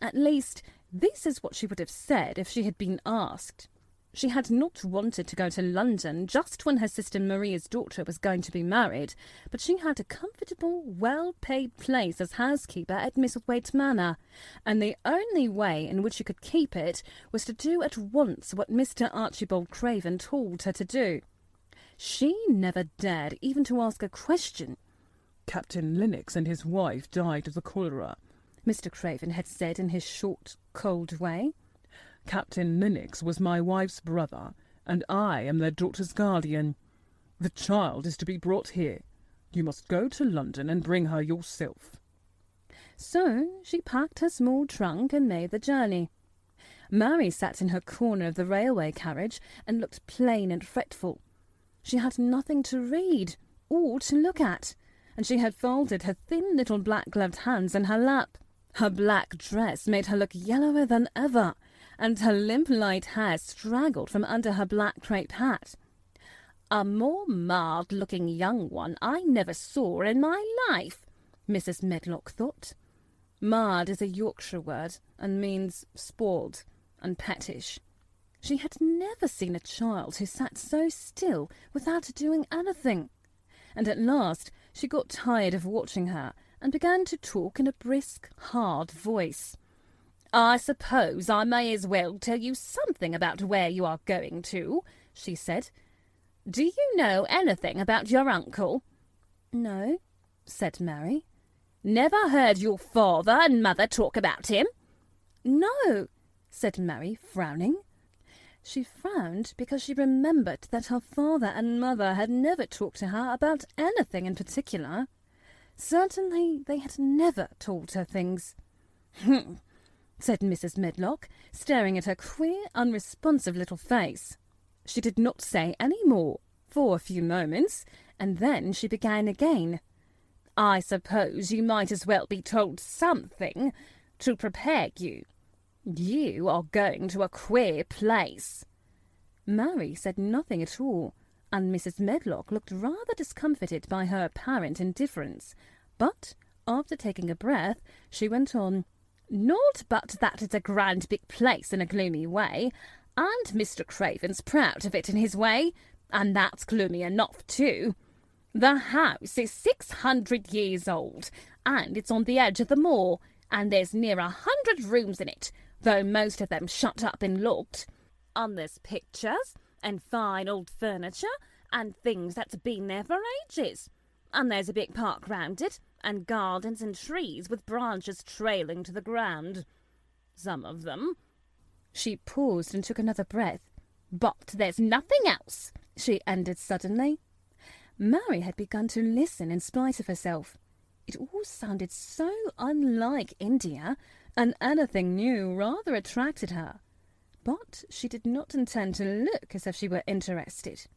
At least, this is what she would have said if she had been asked. She had not wanted to go to London just when her sister Maria's daughter was going to be married, but she had a comfortable, well-paid place as housekeeper at Misselthwaite Manor, and the only way in which she could keep it was to do at once what Mr. Archibald Craven told her to do. She never dared even to ask a question. "Captain Lennox and his wife died of the cholera," Mr. Craven had said in his short, cold way. "Captain Lennox was my wife's brother, and I am their daughter's guardian. The child is to be brought here. You must go to London and bring her yourself." So she packed her small trunk and made the journey. Mary sat in her corner of the railway carriage and looked plain and fretful. She had nothing to read or to look at, and she had folded her thin little black-gloved hands in her lap. Her black dress made her look yellower than ever, and her limp light hair straggled from under her black crape hat. "A more marred-looking young one I never saw in my life," Mrs. Medlock thought. Marred is a Yorkshire word and means spoiled and pettish. She had never seen a child who sat so still without doing anything, and at last she got tired of watching her and began to talk in a brisk, hard voice. "I suppose I may as well tell you something about where you are going to," she said. "Do you know anything about your uncle?" "No," said Mary. "Never heard your father and mother talk about him?" No, said Mary, frowning. She frowned because she remembered that her father and mother had never talked to her about anything in particular. Certainly they had never told her things. Said Mrs. Medlock, staring at her queer, unresponsive little face. She did not say any more for a few moments, and then she began again. I suppose you might as well be told something to prepare you. You are going to a queer place. Mary said nothing at all, and Mrs. Medlock looked rather discomfited by her apparent indifference. But, after taking a breath, she went on, Not but that it's a grand big place in a gloomy way, and Mr. Craven's proud of it in his way, and that's gloomy enough too. The house is 600 years old, and it's on the edge of the moor, and there's near 100 rooms in it, though most of them shut up and locked. And there's pictures, and fine old furniture, and things that's been there for ages. And there's a big park round it, and gardens and trees with branches trailing to the ground. Some of them. She paused and took another breath. But there's nothing else, she ended suddenly. Mary had begun to listen in spite of herself. It all sounded so unlike India, and anything new rather attracted her. But she did not intend to look as if she were interested.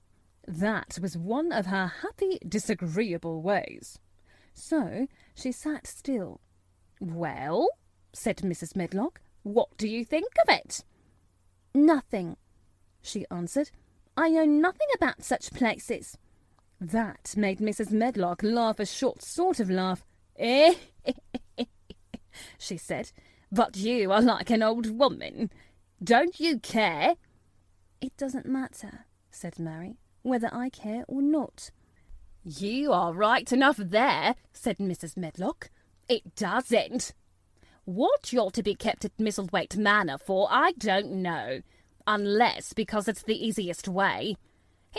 That was one of her happy, disagreeable ways. So she sat still. Well, said Mrs. Medlock, what do you think of it? Nothing, she answered. I know nothing about such places. That made Mrs. Medlock laugh a short sort of laugh. She said, but you are like an old woman. Don't you care? It doesn't matter, said Mary, whether I care or not. You are right enough there, said Mrs. Medlock. It doesn't. What you're to be kept at Misselthwaite Manor for, I don't know, unless because it's the easiest way.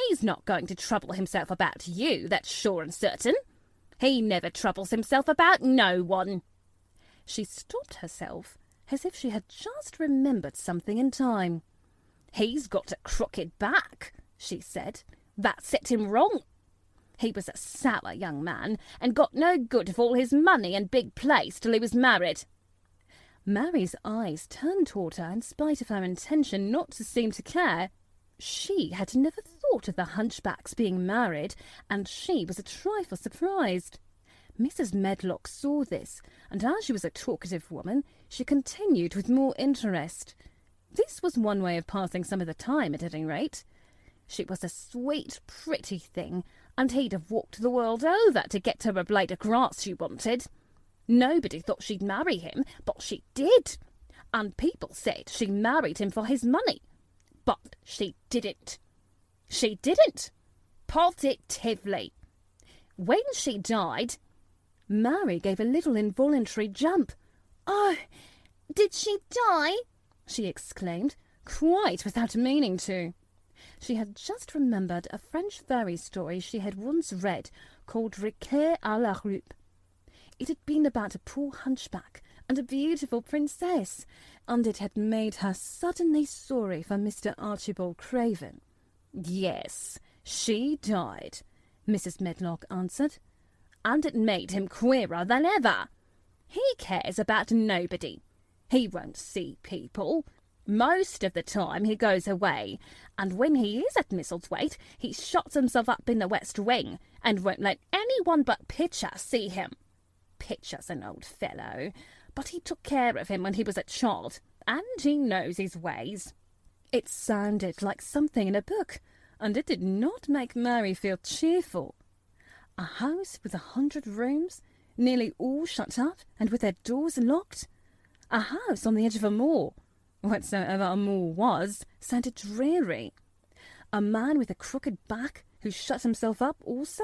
He's not going to trouble himself about you, that's sure and certain. He never troubles himself about no one. She stopped herself, as if she had just remembered something in time. He's got a crooked back, she said. That set him wrong. He was a sour young man, and got no good of all his money and big place till he was married. Mary's eyes turned toward her in spite of her intention not to seem to care. She had never thought of the hunchback's being married, and she was a trifle surprised. Mrs. Medlock saw this, and as she was a talkative woman, she continued with more interest. This was one way of passing some of the time, at any rate. She was a sweet, pretty thing, and he'd have walked the world over to get her a blade of grass she wanted. Nobody thought she'd marry him, but she did, and people said she married him for his money. But she didn't. She didn't. Positively. When she died, Mary gave a little involuntary jump. Oh, did she die? She exclaimed, quite without meaning to. She had just remembered a French fairy story she had once read called Riquet à la Roupe. It had been about a poor hunchback and a beautiful princess, and it had made her suddenly sorry for Mr. Archibald Craven. Yes, she died, Mrs. Medlock answered, and it made him queerer than ever. He cares about nobody. He won't see people. Most of the time he goes away, and when he is at Misselthwaite, he shuts himself up in the West Wing, and won't let anyone but Pitcher see him. Pitcher's an old fellow, but he took care of him when he was a child, and he knows his ways. It sounded like something in a book, and it did not make Mary feel cheerful. A house with 100 rooms, nearly all shut up and with their doors locked. A house on the edge of a moor. Whatsoever a moor was, sounded dreary. A man with a crooked back who shut himself up also?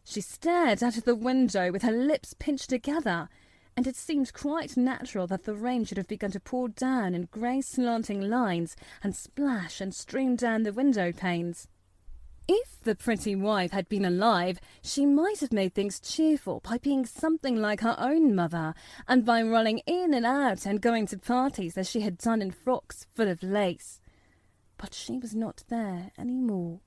She stared out of the window with her lips pinched together, and it seemed quite natural that the rain should have begun to pour down in grey slanting lines and splash and stream down the window panes. If the pretty wife had been alive, she might have made things cheerful by being something like her own mother, and by running in and out and going to parties as she had done in frocks full of lace. But she was not there any more.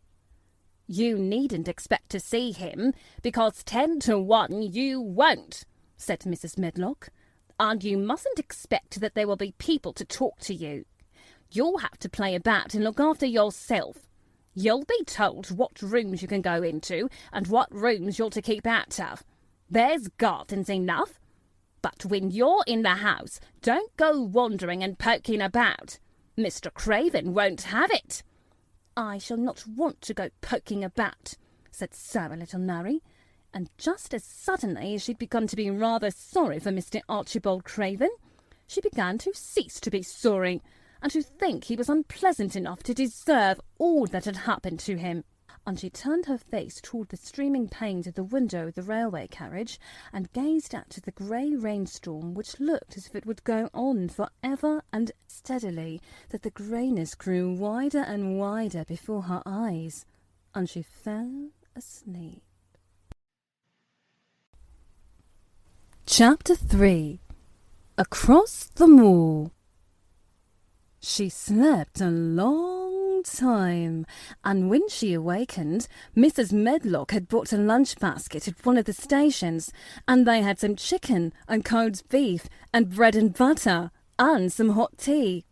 "You needn't expect to see him, because 10 to 1 you won't," said Mrs. Medlock. "And you mustn't expect that there will be people to talk to you. You'll have to play about and look after yourself. You'll be told what rooms you can go into and what rooms you're to keep out of. There's gardens enough. But when you're in the house, don't go wandering and poking about. Mr. Craven won't have it." "I shall not want to go poking about," said sour little Mary, and just as suddenly as she'd begun to be rather sorry for Mr. Archibald Craven, she began to cease to be sorry, and to think he was unpleasant enough to deserve all that had happened to him. And she turned her face toward the streaming panes of the window of the railway carriage, and gazed out at the grey rainstorm, which looked as if it would go on for ever, and steadily that the greyness grew wider and wider before her eyes, and she fell asleep. Chapter 3. Across the Moor. She slept a long time, and when she awakened, Mrs. Medlock had bought a lunch basket at one of the stations, and they had some chicken and cold beef and bread and butter and some hot tea.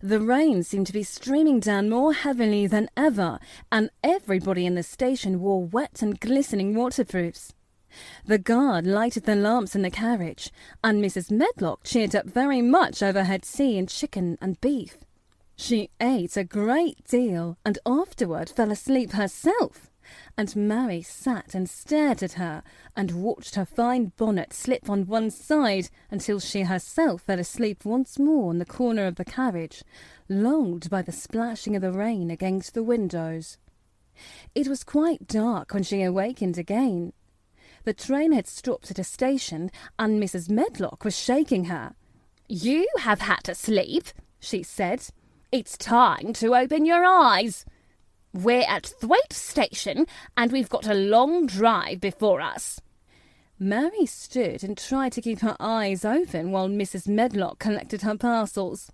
The rain seemed to be streaming down more heavily than ever, and everybody in the station wore wet and glistening waterproofs. The guard lighted the lamps in the carriage, and Mrs. Medlock cheered up very much over her tea and chicken and beef. She ate a great deal, and afterward fell asleep herself, and Mary sat and stared at her, and watched her fine bonnet slip on one side until she herself fell asleep once more in the corner of the carriage, lulled by the splashing of the rain against the windows. It was quite dark when she awakened again. The train had stopped at a station, and Mrs. Medlock was shaking her. "You have had to sleep," she said. "It's time to open your eyes. We're at Thwaite Station, and we've got a long drive before us." Mary stood and tried to keep her eyes open while Mrs. Medlock collected her parcels.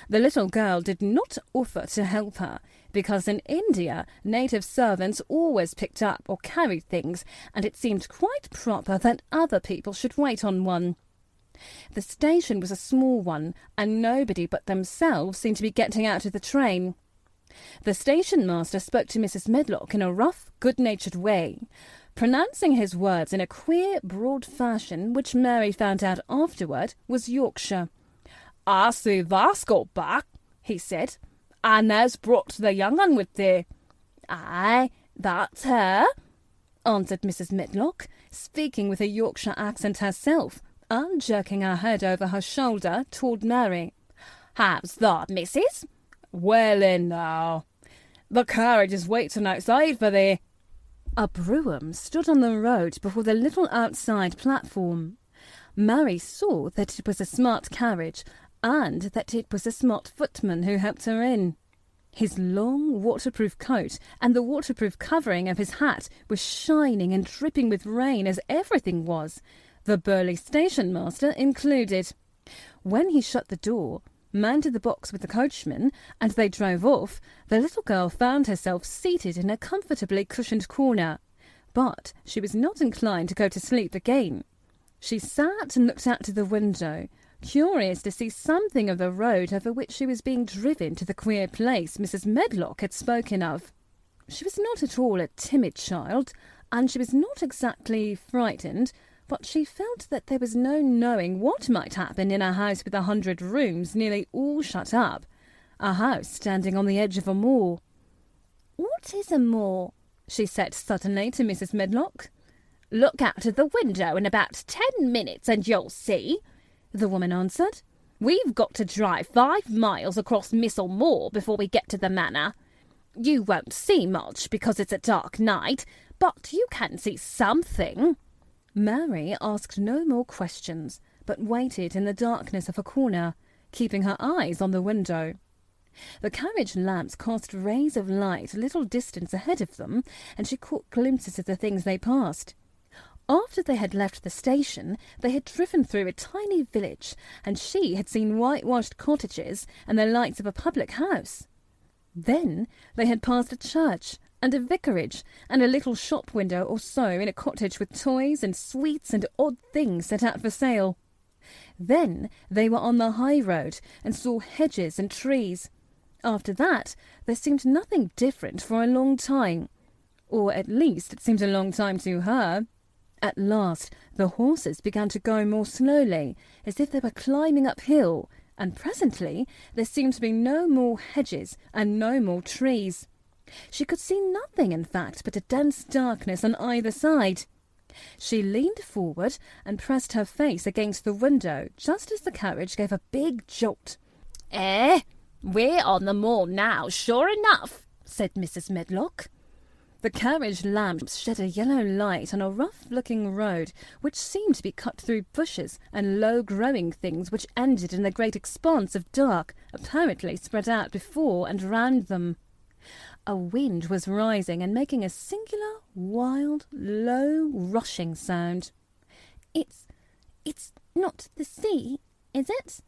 The little girl did not offer to help her, because in India native servants always picked up or carried things, and it seemed quite proper that other people should wait on one. The station was a small one, and nobody but themselves seemed to be getting out of the train. The station master spoke to Mrs. Medlock in a rough, good-natured way, pronouncing his words in a queer, broad fashion which Mary found out afterward was Yorkshire. "I see thou's got back," he said, "and thou's brought the young un with thee." "Aye, that's her," answered Mrs. Medlock, speaking with a Yorkshire accent herself, and jerking her head over her shoulder toward Mary. "How's that, missus?" "Well then now, the carriage is waiting outside for thee." A brougham stood on the road before the little outside platform. Mary saw that it was a smart carriage, and that it was a smart footman who helped her in. His long waterproof coat and the waterproof covering of his hat was shining and dripping with rain, as everything was, the burly station master included. When he shut the door, mounted the box with the coachman, and they drove off, the little girl found herself seated in a comfortably cushioned corner. But she was not inclined to go to sleep again. She sat and looked out to the window, curious to see something of the road over which she was being driven to the queer place Mrs. Medlock had spoken of. She was not at all a timid child, and she was not exactly frightened, but she felt that there was no knowing what might happen in a house with 100 rooms nearly all shut up, a house standing on the edge of a moor. "What is a moor?" she said suddenly to Mrs. Medlock. "Look out of the window in about 10 minutes and you'll see," the woman answered. "We've got to drive 5 miles across Missel Moor before we get to the manor. You won't see much because it's a dark night, but you can see something." Mary asked no more questions, but waited in the darkness of a corner, keeping her eyes on the window. The carriage lamps cast rays of light a little distance ahead of them, and she caught glimpses of the things they passed. After they had left the station, they had driven through a tiny village, and she had seen whitewashed cottages and the lights of a public house. Then they had passed a church and a vicarage and a little shop window or so in a cottage with toys and sweets and odd things set out for sale. Then they were on the high road and saw hedges and trees. After that, there seemed nothing different for a long time. Or at least it seemed a long time to her. At last, the horses began to go more slowly, as if they were climbing uphill, and presently there seemed to be no more hedges and no more trees. She could see nothing, in fact, but a dense darkness on either side. She leaned forward and pressed her face against the window just as the carriage gave a big jolt. We're on the moor now, sure enough, said Mrs. Medlock. The carriage lamps shed a yellow light on a rough-looking road which seemed to be cut through bushes and low-growing things which ended in a great expanse of dark, apparently spread out before and round them. A wind was rising and making a singular, wild, low, rushing sound. It's not the sea, is it?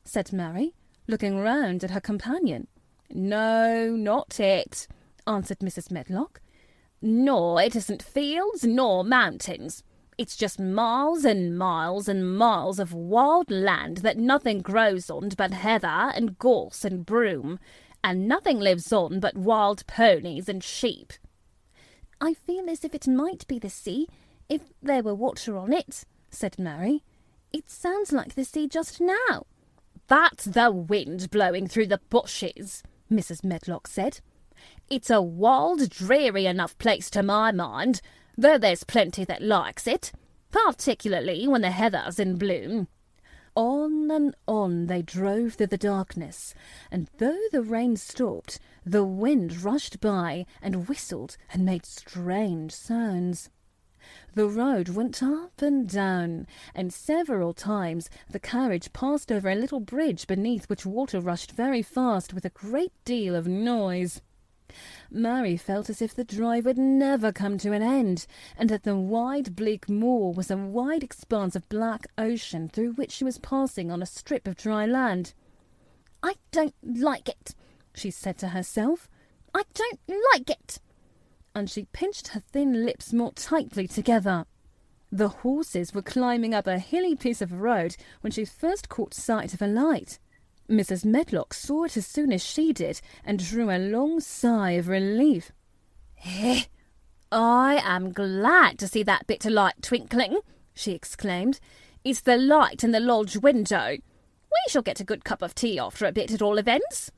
Said Mary, looking round at her companion. No, not it, answered Mrs. Medlock. Nor it isn't fields nor mountains. It's just miles and miles and miles of wild land that nothing grows on but heather and gorse and broom, and nothing lives on but wild ponies and sheep. I feel as if it might be the sea, if there were water on it, said Mary. It sounds like the sea just now. That's the wind blowing through the bushes, Mrs. Medlock said. It's a wild, dreary enough place to my mind, though there's plenty that likes it, particularly when the heather's in bloom. On and on they drove through the darkness, and though the rain stopped, the wind rushed by and whistled and made strange sounds. The road went up and down, and several times the carriage passed over a little bridge beneath which water rushed very fast with a great deal of noise. Mary felt as if the drive would never come to an end, and that the wide bleak moor was a wide expanse of black ocean through which she was passing on a strip of dry land. I don't like it, she said to herself. I don't like it. And she pinched her thin lips more tightly together. The horses were climbing up a hilly piece of road when she first caught sight of a light. Mrs. Medlock saw it as soon as she did, and drew a long sigh of relief. I am glad to see that bit of light twinkling, she exclaimed. It's the light in the lodge window. We shall get a good cup of tea after a bit, at all events.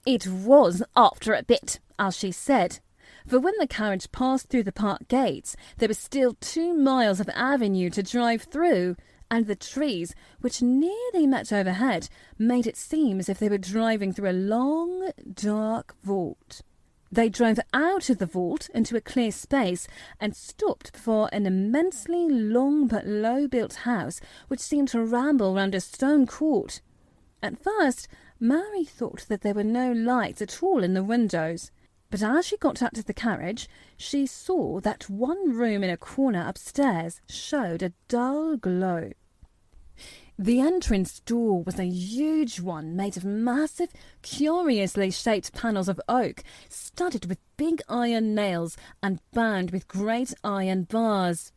It was after a bit, as she said, for when the carriage passed through the park gates, there was still 2 miles of avenue to drive through, and the trees, which nearly met overhead, made it seem as if they were driving through a long, dark vault. They drove out of the vault into a clear space and stopped before an immensely long but low-built house which seemed to ramble round a stone court. At first, Mary thought that there were no lights at all in the windows, but as she got out of the carriage, she saw that one room in a corner upstairs showed a dull glow. The entrance door was a huge one made of massive, curiously shaped panels of oak, studded with big iron nails and bound with great iron bars.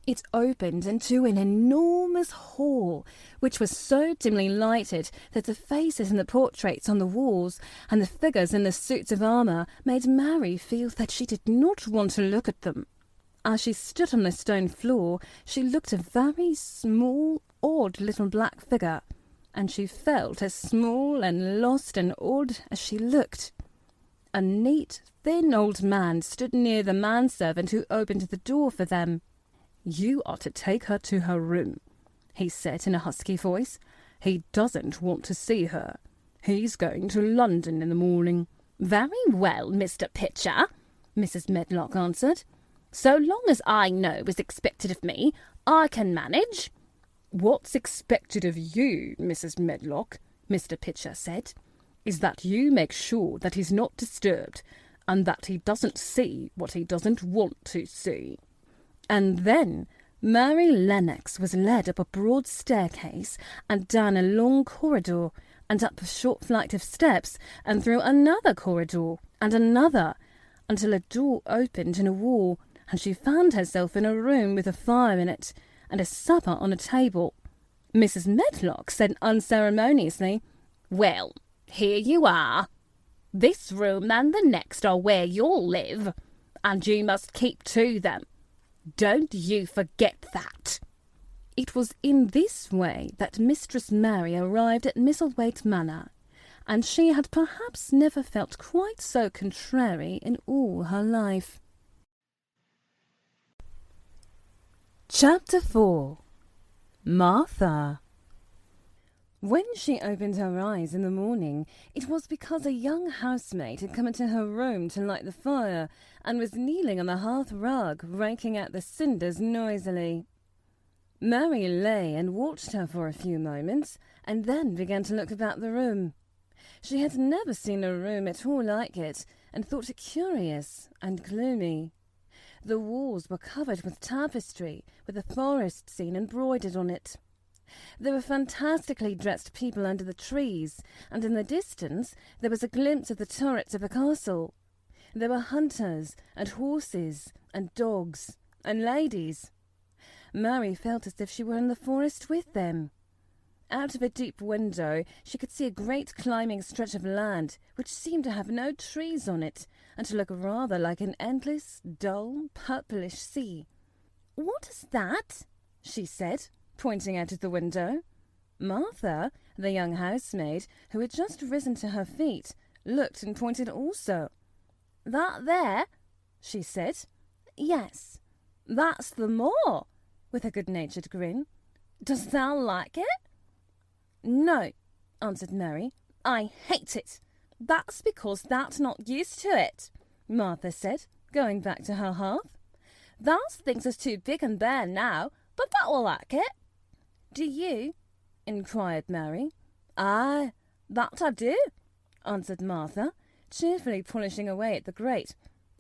It opened into an enormous hall, which was so dimly lighted that the faces in the portraits on the walls and the figures in the suits of armour made Mary feel that she did not want to look at them. As she stood on the stone floor, she looked a very small, odd little black figure, and she felt as small and lost and odd as she looked. A neat, thin old man stood near the manservant who opened the door for them. "You are to take her to her room," he said in a husky voice. "He doesn't want to see her. He's going to London in the morning." "Very well, Mr. Pitcher," Mrs. Medlock answered. "So long as I know what's expected of me, I can manage." "What's expected of you, Mrs. Medlock?" Mr. Pitcher said. is that you make sure that he's not disturbed and that he doesn't see what he doesn't want to see." And then Mary Lennox was led up a broad staircase and down a long corridor and up a short flight of steps and through another corridor and another until a door opened in a wall and she found herself in a room with a fire in it and a supper on a table. Mrs. Medlock said unceremoniously, "Well, here you are. This room and the next are where you'll live, and you must keep to them. Don't you forget that." It was in this way that Mistress Mary arrived at Misselthwaite Manor, and she had perhaps never felt quite so contrary in all her life. Chapter 4. Martha. When she opened her eyes in the morning, it was because a young housemaid had come into her room to light the fire and was kneeling on the hearth rug, raking out the cinders noisily. Mary lay and watched her for a few moments, and then began to look about the room. She had never seen a room at all like it, and thought it curious and gloomy. The walls were covered with tapestry, with a forest scene embroidered on it. There were fantastically dressed people under the trees, and in the distance there was a glimpse of the turrets of the castle. There were hunters, and horses, and dogs, and ladies. Mary felt as if she were in the forest with them. Out of a deep window she could see a great climbing stretch of land, which seemed to have no trees on it, and to look rather like an endless, dull, purplish sea. "What is that?" she said, pointing out of the window. Martha, the young housemaid, who had just risen to her feet, looked and pointed also. "That there?" she said. "Yes, that's the moor," with a good-natured grin. "Does thou like it?" "No," answered Mary. "I hate it. That's because thou'rt not used to it," Martha said, going back to her hearth. "Thou thinks us too big and bare now, but thou will like it." "Do you?" inquired Mary. "Aye, that I do," answered Martha, cheerfully polishing away at the grate.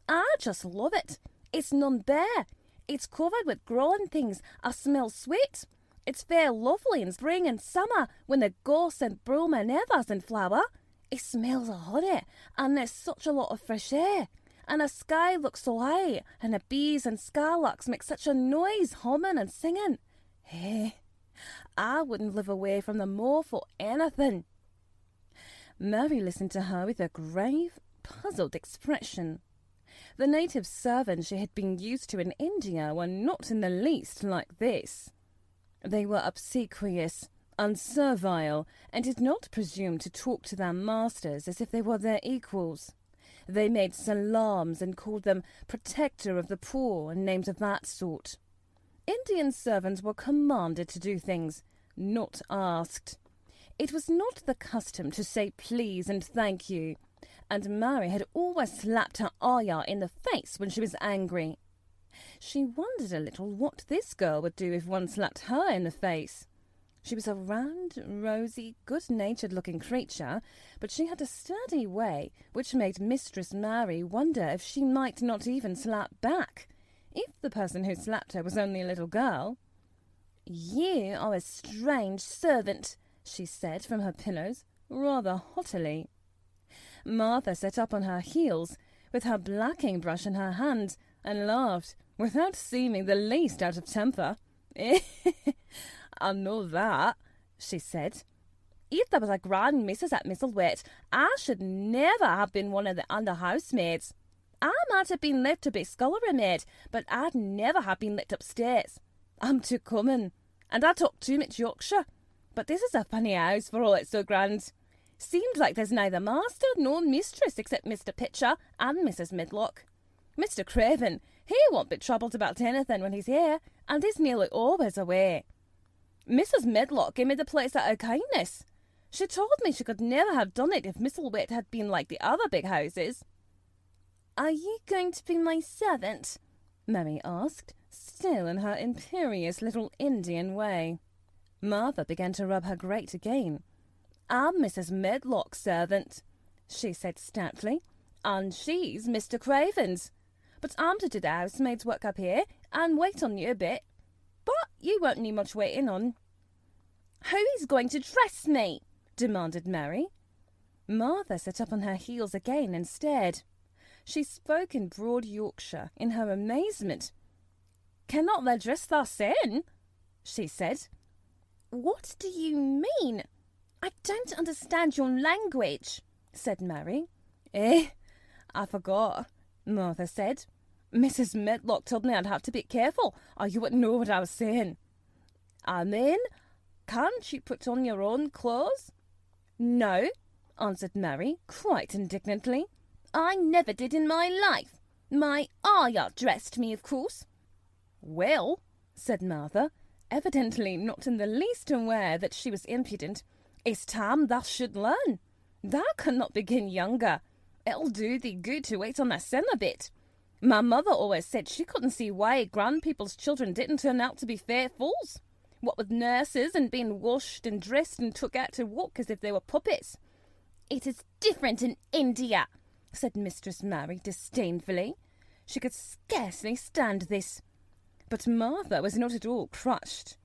"I just love it. It's none bare. It's covered with growing things a smell sweet. It's fair lovely in spring and summer when the gorse and broom and heather's in flower. It smells of honey, and there's such a lot of fresh air. And the sky looks so high, and the bees and skylarks make such a noise humming and singing. Hey, I wouldn't live away from the moor for anything." Mary listened to her with a grave, puzzled expression. The native servants she had been used to in India were not in the least like this. They were obsequious, unservile, and did not presume to talk to their masters as if they were their equals. They made salams and called them protector of the poor and names of that sort. Indian servants were commanded to do things, not asked. It was not the custom to say please and thank you, and Mary had always slapped her ayah in the face when she was angry. She wondered a little what this girl would do if one slapped her in the face. She was a round, rosy, good-natured-looking creature, but she had a sturdy way which made Mistress Mary wonder if she might not even slap back, if the person who slapped her was only a little girl. "You are a strange servant," she said from her pillows, rather haughtily. Martha sat up on her heels, with her blacking brush in her hand, and laughed, without seeming the least out of temper. "I know that," she said. "If there was a grand missus at Misselthwaite, I should never have been one of the under housemaids. I might have been left to be scullery maid, but I'd never have been let upstairs. I'm too common, and I talk too much Yorkshire. But this is a funny house for all it's so grand. Seems like there's neither master nor mistress except Mr. Pitcher and Mrs. Medlock. Mr. Craven, he won't be troubled about anything when he's here, and is nearly always away. Mrs. Medlock gave me the place out of kindness. She told me she could never have done it if Misselthwaite had been like the other big houses." "Are you going to be my servant?" Mary asked, still in her imperious little Indian way. Martha began to rub her grate again. I'm Mrs. Medlock's servant, she said stoutly, and she's Mr. Craven's. But I'm to do the housemaid's work up here and wait on you a bit. But you won't need much waiting on. Who is going to dress me? Demanded Mary. Martha sat up on her heels again and stared. She spoke in broad Yorkshire in her amazement. Cannot they dress thus in? She said. What do you mean? I don't understand your language, said Mary. I forgot, Martha said. Mrs. Medlock told me I'd have to be careful or you wouldn't know what I was saying. I mean, can't you put on your own clothes? No, answered Mary, quite indignantly. I never did in my life. My ayah dressed me, of course. Well, said Martha, evidently not in the least aware that she was impudent, it's time thou should learn. Thou cannot begin younger. It'll do thee good to wait on thy sin a bit. My mother always said she couldn't see why grand people's children didn't turn out to be fair fools. What with nurses and being washed and dressed and took out to walk as if they were puppets. It is different in India, said Mistress Mary disdainfully. She could scarcely stand this. But Martha was not at all crushed.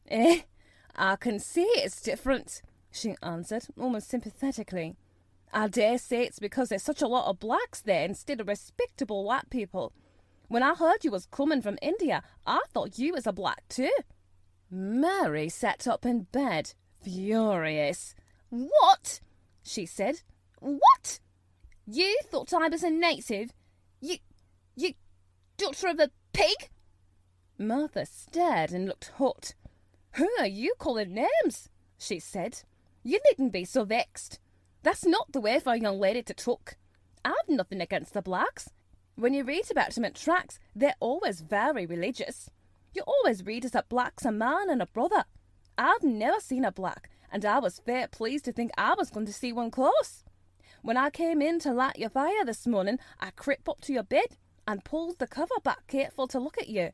I can see it's different, she answered, almost sympathetically. I dare say it's because there's such a lot of blacks there instead of respectable white people. When I heard you was coming from India, I thought you was a black too. Mary sat up in bed, furious. What? She said. What? You thought I was a native? You daughter of a pig? Martha stared and looked hot. Who are you calling names? She said. You needn't be so vexed. That's not the way for a young lady to talk. I've nothing against the blacks. When you read about them in tracts, they're always very religious. You always read as a black's a man and a brother. I've never seen a black, and I was fair pleased to think I was going to see one close. When I came in to light your fire this morning, I crept up to your bed and pulled the cover back careful to look at you.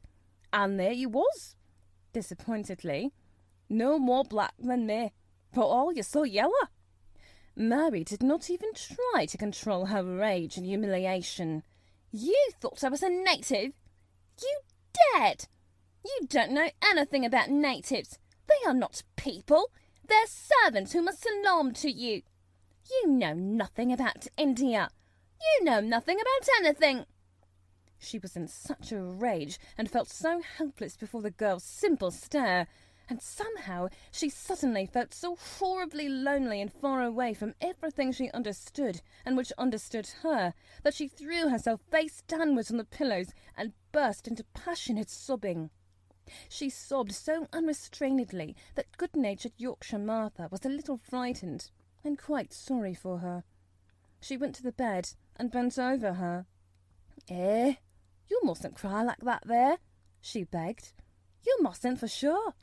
And there you was, disappointedly. No more black than me, for all you're so yellow. Mary did not even try to control her rage and humiliation. You thought I was a native? You dared! You don't know anything about natives. They are not people. They're servants who must salaam to you. You know nothing about India. You know nothing about anything. She was in such a rage and felt so helpless before the girl's simple stare, and somehow she suddenly felt so horribly lonely and far away from everything she understood and which understood her, that she threw herself face downwards on the pillows and burst into passionate sobbing. She sobbed so unrestrainedly that good-natured Yorkshire Martha was a little frightened and quite sorry for her. She went to the bed and bent over her. You mustn't cry like that there, she begged. You mustn't for sure.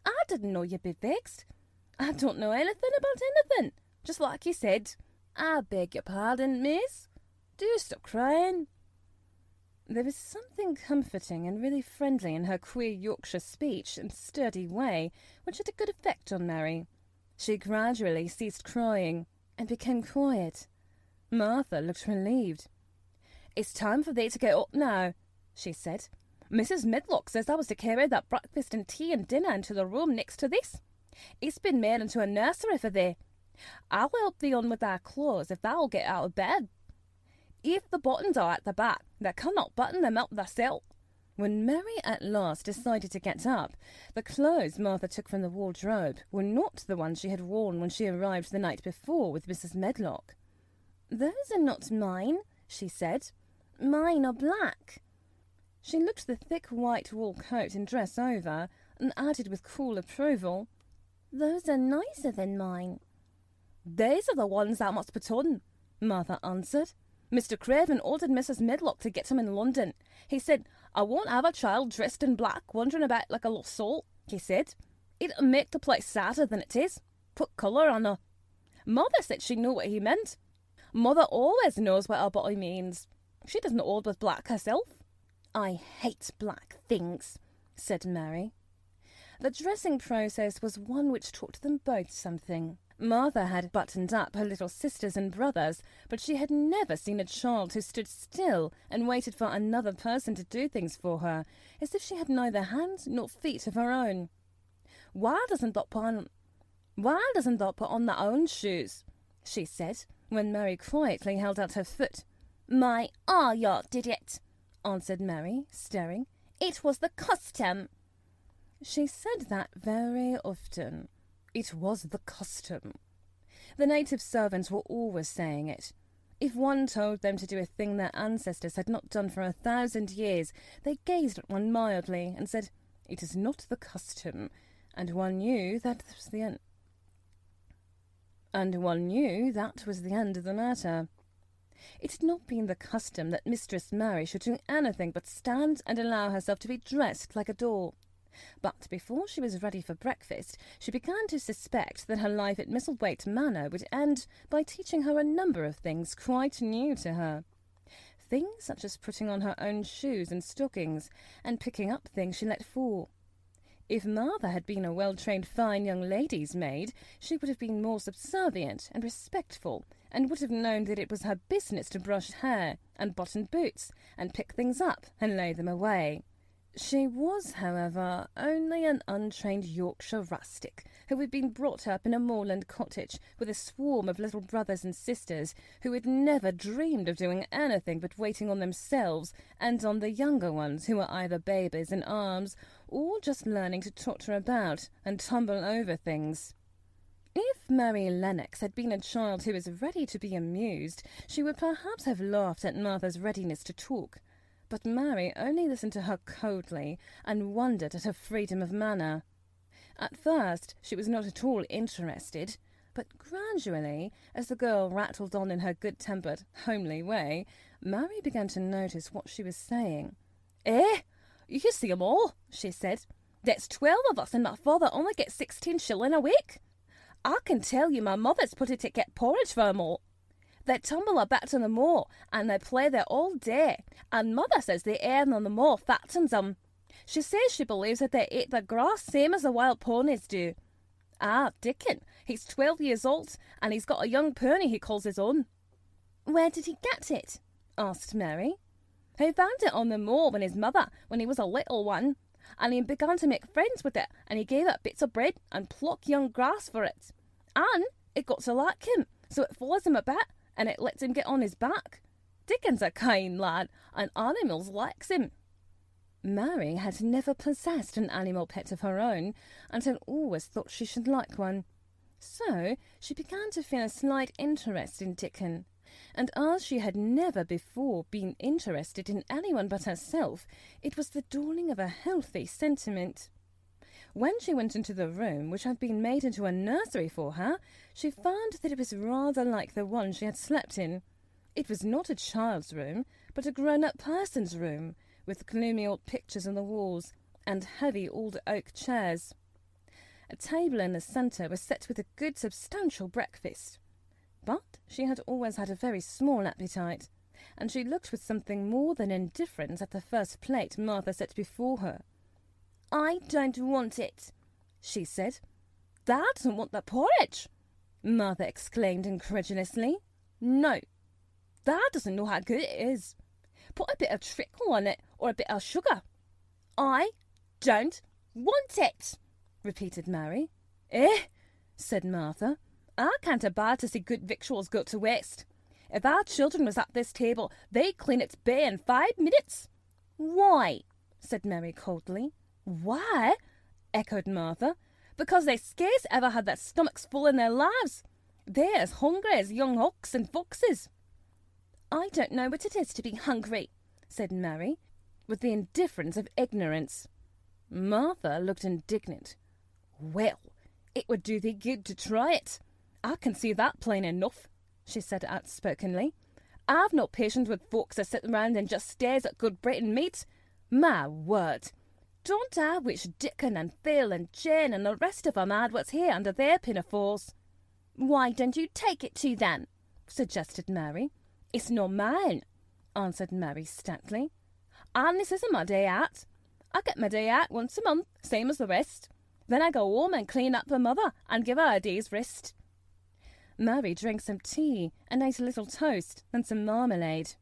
I didn't know you'd be vexed. I don't know anything about anything. Just like you said. I beg your pardon, miss. Do stop crying. There was something comforting and really friendly in her queer Yorkshire speech and sturdy way, which had a good effect on Mary. She gradually ceased crying and became quiet. Martha looked relieved. It's time for thee to get up now, she said. Mrs. Medlock says I was to carry that breakfast and tea and dinner into the room next to this. It's been made into a nursery for thee. I'll help thee on with thy clothes if thou'll get out of bed. If the buttons are at the back, thou cannot button them up thyself. When Mary at last decided to get up, the clothes Martha took from the wardrobe were not the ones she had worn when she arrived the night before with Mrs. Medlock. Those are not mine, she said. Mine are black. She looked the thick white wool coat and dress over, and added with cool approval, Those are nicer than mine. These are the ones thou must put on, Martha answered. Mr. Craven ordered Mrs. Medlock to get 'em in London. He said, I won't have a child dressed in black wandering about like a lost soul, he said. It'll make the place sadder than it is. Put colour on her. Mother said she knew what he meant. Mother always knows what her body means. She doesn't hold with black herself. I hate black things, said Mary. The dressing process was one which taught them both something. Martha had buttoned up her little sisters and brothers, but she had never seen a child who stood still and waited for another person to do things for her, as if she had neither hands nor feet of her own. Why doesn't thou put on thy own shoes? She said, when Mary quietly held out her foot. My ayah did it, answered Mary, staring. It was the custom. She said that very often. It was the custom. The native servants were always saying it. If one told them to do a thing their ancestors had not done for 1,000 years, they gazed at one mildly and said, "It is not the custom," and one knew that was the end. Of the matter. It had not been the custom that Mistress Mary should do anything but stand and allow herself to be dressed like a doll. But before she was ready for breakfast, she began to suspect that her life at Misselthwaite Manor would end by teaching her a number of things quite new to her. Things such as putting on her own shoes and stockings, and picking up things she let fall. If Martha had been a well-trained fine young lady's maid, she would have been more subservient and respectful, and would have known that it was her business to brush hair and button boots, and pick things up and lay them away. She was, however, only an untrained Yorkshire rustic who had been brought up in a moorland cottage with a swarm of little brothers and sisters who had never dreamed of doing anything but waiting on themselves and on the younger ones who were either babies in arms or just learning to totter about and tumble over things. If Mary Lennox had been a child who was ready to be amused, she would perhaps have laughed at Martha's readiness to talk. But Mary only listened to her coldly and wondered at her freedom of manner. At first she was not at all interested, but gradually, as the girl rattled on in her good-tempered, homely way, Mary began to notice what she was saying. You can see 'em all, she said. There's 12 of us, and my father only gets 16 shillin' a week. I can tell you my mother's put it to get porridge for 'em all. They tumble about to the moor, and they play there all day, and Mother says the air on the moor fattens 'em. She says she believes that they eat the grass same as the wild ponies do. Dickon, he's 12 years old, and he's got a young pony he calls his own." "Where did he get it?" asked Mary. "He found it on the moor when he was a little one, and he began to make friends with it, and he gave it bits of bread and pluck young grass for it. And it got to like him, so it follows him about, and it lets him get on his back. Dickon's a kind lad, and animals likes him." Mary had never possessed an animal pet of her own, and had always thought she should like one. So she began to feel a slight interest in Dickon, and as she had never before been interested in anyone but herself, it was the dawning of a healthy sentiment. When she went into the room, which had been made into a nursery for her, she found that it was rather like the one she had slept in. It was not a child's room, but a grown-up person's room, with gloomy old pictures on the walls, and heavy old oak chairs. A table in the centre was set with a good substantial breakfast. But she had always had a very small appetite, and she looked with something more than indifference at the first plate Martha set before her. "I don't want it," she said. "Thou doesn't want the porridge?" Martha exclaimed incredulously. "No, thou doesn't know how good it is. Put a bit of treacle on it, or a bit of sugar." "I don't want it," repeated Mary. Said Martha. "I can't abide to see good victuals go to waste. If our children was at this table, they'd clean its bay in 5 minutes." "Why?" said Mary coldly. "Why?" echoed Martha. "Because they scarce ever had their stomachs full in their lives. They're as hungry as young hawks and foxes." "I don't know what it is to be hungry," said Mary, with the indifference of ignorance. Martha looked indignant. "Well, it would do thee good to try it. I can see that plain enough," she said outspokenly. "I've no patience with folks that sit round and just stares at good bread and meat. My word! Don't I wish Dickon and Phil and Jane and the rest of 'em had what's here under their pinafores." "Why don't you take it to them?" suggested Mary. "It's not mine," answered Mary stoutly. "And this isn't my day out. I get my day out once a month, same as the rest. Then I go home and clean up for Mother and give her a day's rest." Mary drank some tea and ate a little toast and some marmalade.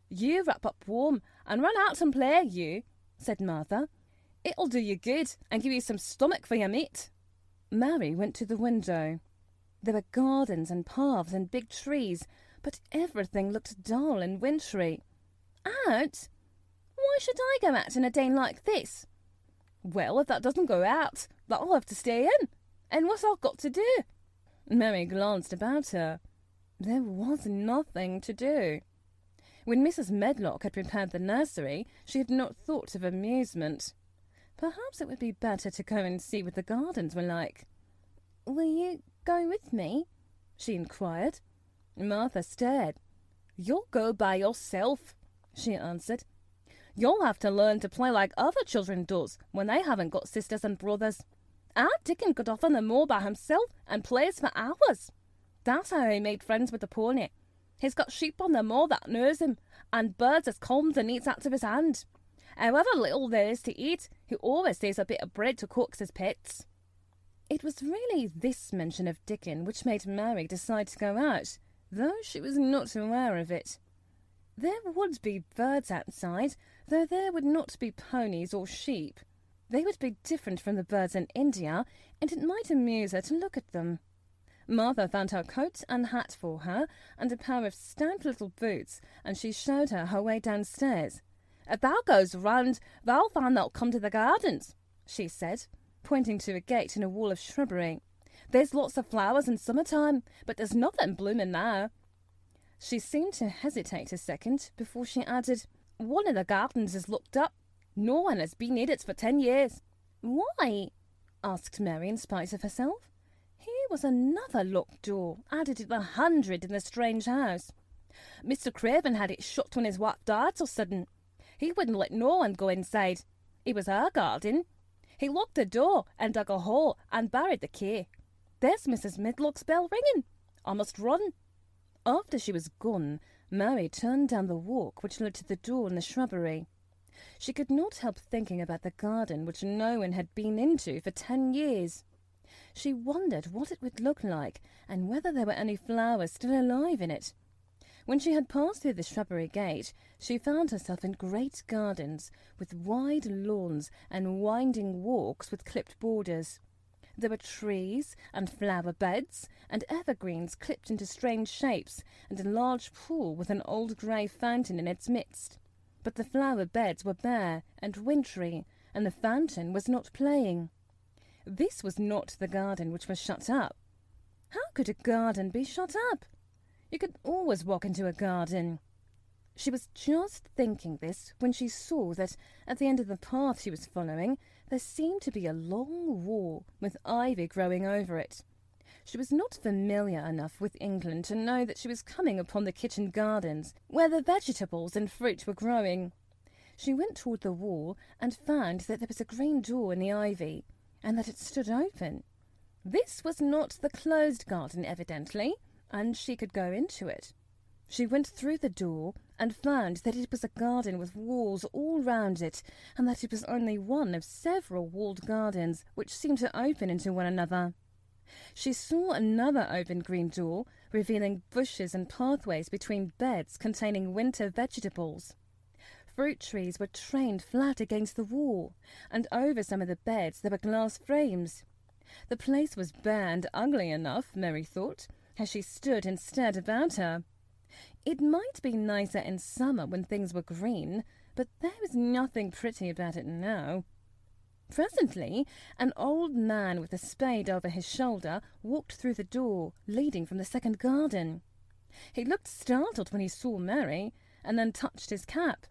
"You wrap up warm and run out and play, you," said Martha. "It'll do you good and give you some stomach for your meat." Mary went to the window. There were gardens and paths and big trees, but everything looked dull and wintry. "Out? Why should I go out in a day like this?" "Well, if that doesn't go out, that'll have to stay in. And what's I got to do?" Mary glanced about her. There was nothing to do. When Mrs. Medlock had prepared the nursery, she had not thought of amusement. Perhaps it would be better to go and see what the gardens were like. "Will you go with me?" she inquired. Martha stared. "You'll go by yourself," she answered. "You'll have to learn to play like other children does when they haven't got sisters and brothers. Our Dickon got off on the moor by himself and plays for hours. That's how he made friends with the pony. He's got sheep on the moor that knows him, and birds as comes and eats out of his hand. However little there is to eat, he always saves a bit of bread to coax his pets." It was really this mention of Dickon which made Mary decide to go out, though she was not aware of it. There would be birds outside, though there would not be ponies or sheep. They would be different from the birds in India, and it might amuse her to look at them. Martha found her coat and hat for her, and a pair of stout little boots, and she showed her way downstairs. "If thou goes round, thou'll find thou'll come to the gardens," she said, pointing to a gate in a wall of shrubbery. "There's lots of flowers in summer-time, but there's nothing blooming now." She seemed to hesitate a second before she added, "One of the gardens is locked up. No one has been in it for 10 years. "Why?" asked Mary in spite of herself. Here was another locked door, added to the 100 in the strange house. "Mr. Craven had it shut when his wife died so sudden. He wouldn't let no one go inside. It was her garden. He locked the door and dug a hole and buried the key. There's Mrs. Medlock's bell ringing. I must run." After she was gone, Mary turned down the walk which led to the door in the shrubbery. She could not help thinking about the garden which no one had been into for 10 years. She wondered what it would look like and whether there were any flowers still alive in it. When she had passed through the shrubbery gate, she found herself in great gardens with wide lawns and winding walks with clipped borders. There were trees and flower beds and evergreens clipped into strange shapes and a large pool with an old grey fountain in its midst. But the flower beds were bare and wintry, and the fountain was not playing. This was not the garden which was shut up. How could a garden be shut up? You could always walk into a garden. She was just thinking this when she saw that at the end of the path she was following there seemed to be a long wall with ivy growing over it. She was not familiar enough with England to know that she was coming upon the kitchen gardens where the vegetables and fruit were growing. She went toward the wall and found that there was a green door in the ivy and that it stood open. This was not the closed garden, evidently, and she could go into it. She went through the door and found that it was a garden with walls all round it, and that it was only one of several walled gardens which seemed to open into one another. She saw another open green door, revealing bushes and pathways between beds containing winter vegetables. Fruit trees were trained flat against the wall, and over some of the beds there were glass frames. The place was bare and ugly enough, Mary thought, as she stood and stared about her. It might be nicer in summer when things were green, but there was nothing pretty about it now. Presently, an old man with a spade over his shoulder walked through the door leading from the second garden. He looked startled when he saw Mary, and then touched his cap.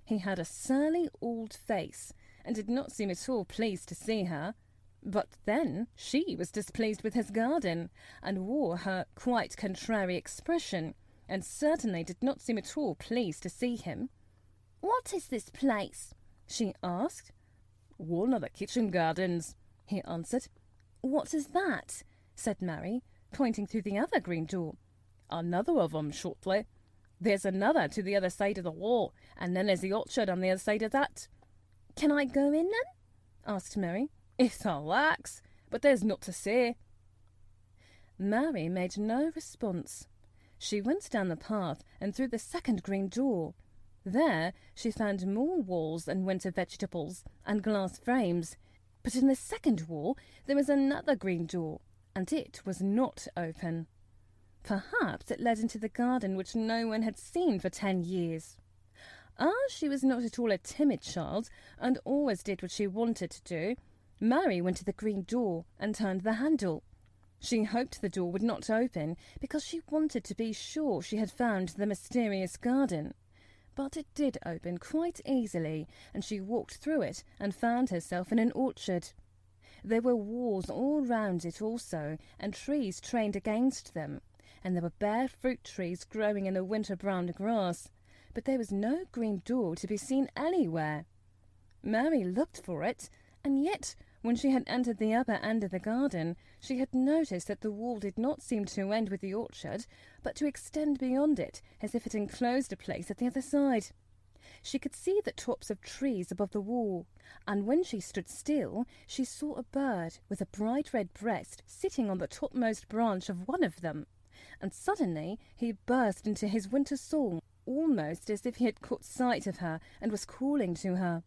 He had a surly old face, and did not seem at all pleased to see her. But then she was displeased with his garden, and wore her quite contrary expression, and certainly did not seem at all pleased to see him. "What is this place?" she asked. "One of the kitchen gardens," he answered. "What is that?" said Mary, pointing through the other green door. "Another of 'em, shortly. There's another to the other side of the wall, and then there's the orchard on the other side of that." "Can I go in then?" asked Mary. "If thou likes, but there's naught to say." Mary made no response. She went down the path and through the second green door. There she found more walls and winter vegetables and glass frames. But in the second wall there was another green door, and it was not open. Perhaps it led into the garden which no one had seen for 10 years. As she was not at all a timid child, and always did what she wanted to do, Mary went to the green door and turned the handle. She hoped the door would not open, because she wanted to be sure she had found the mysterious garden. But it did open quite easily, and she walked through it and found herself in an orchard. There were walls all round it also, and trees trained against them, and there were bare fruit trees growing in the winter-brown grass, but there was no green door to be seen anywhere. Mary looked for it, and yet when she had entered the upper end of the garden, she had noticed that the wall did not seem to end with the orchard, but to extend beyond it, as if it enclosed a place at the other side. She could see the tops of trees above the wall, and when she stood still, she saw a bird with a bright red breast sitting on the topmost branch of one of them, and suddenly he burst into his winter song, almost as if he had caught sight of her and was calling to her.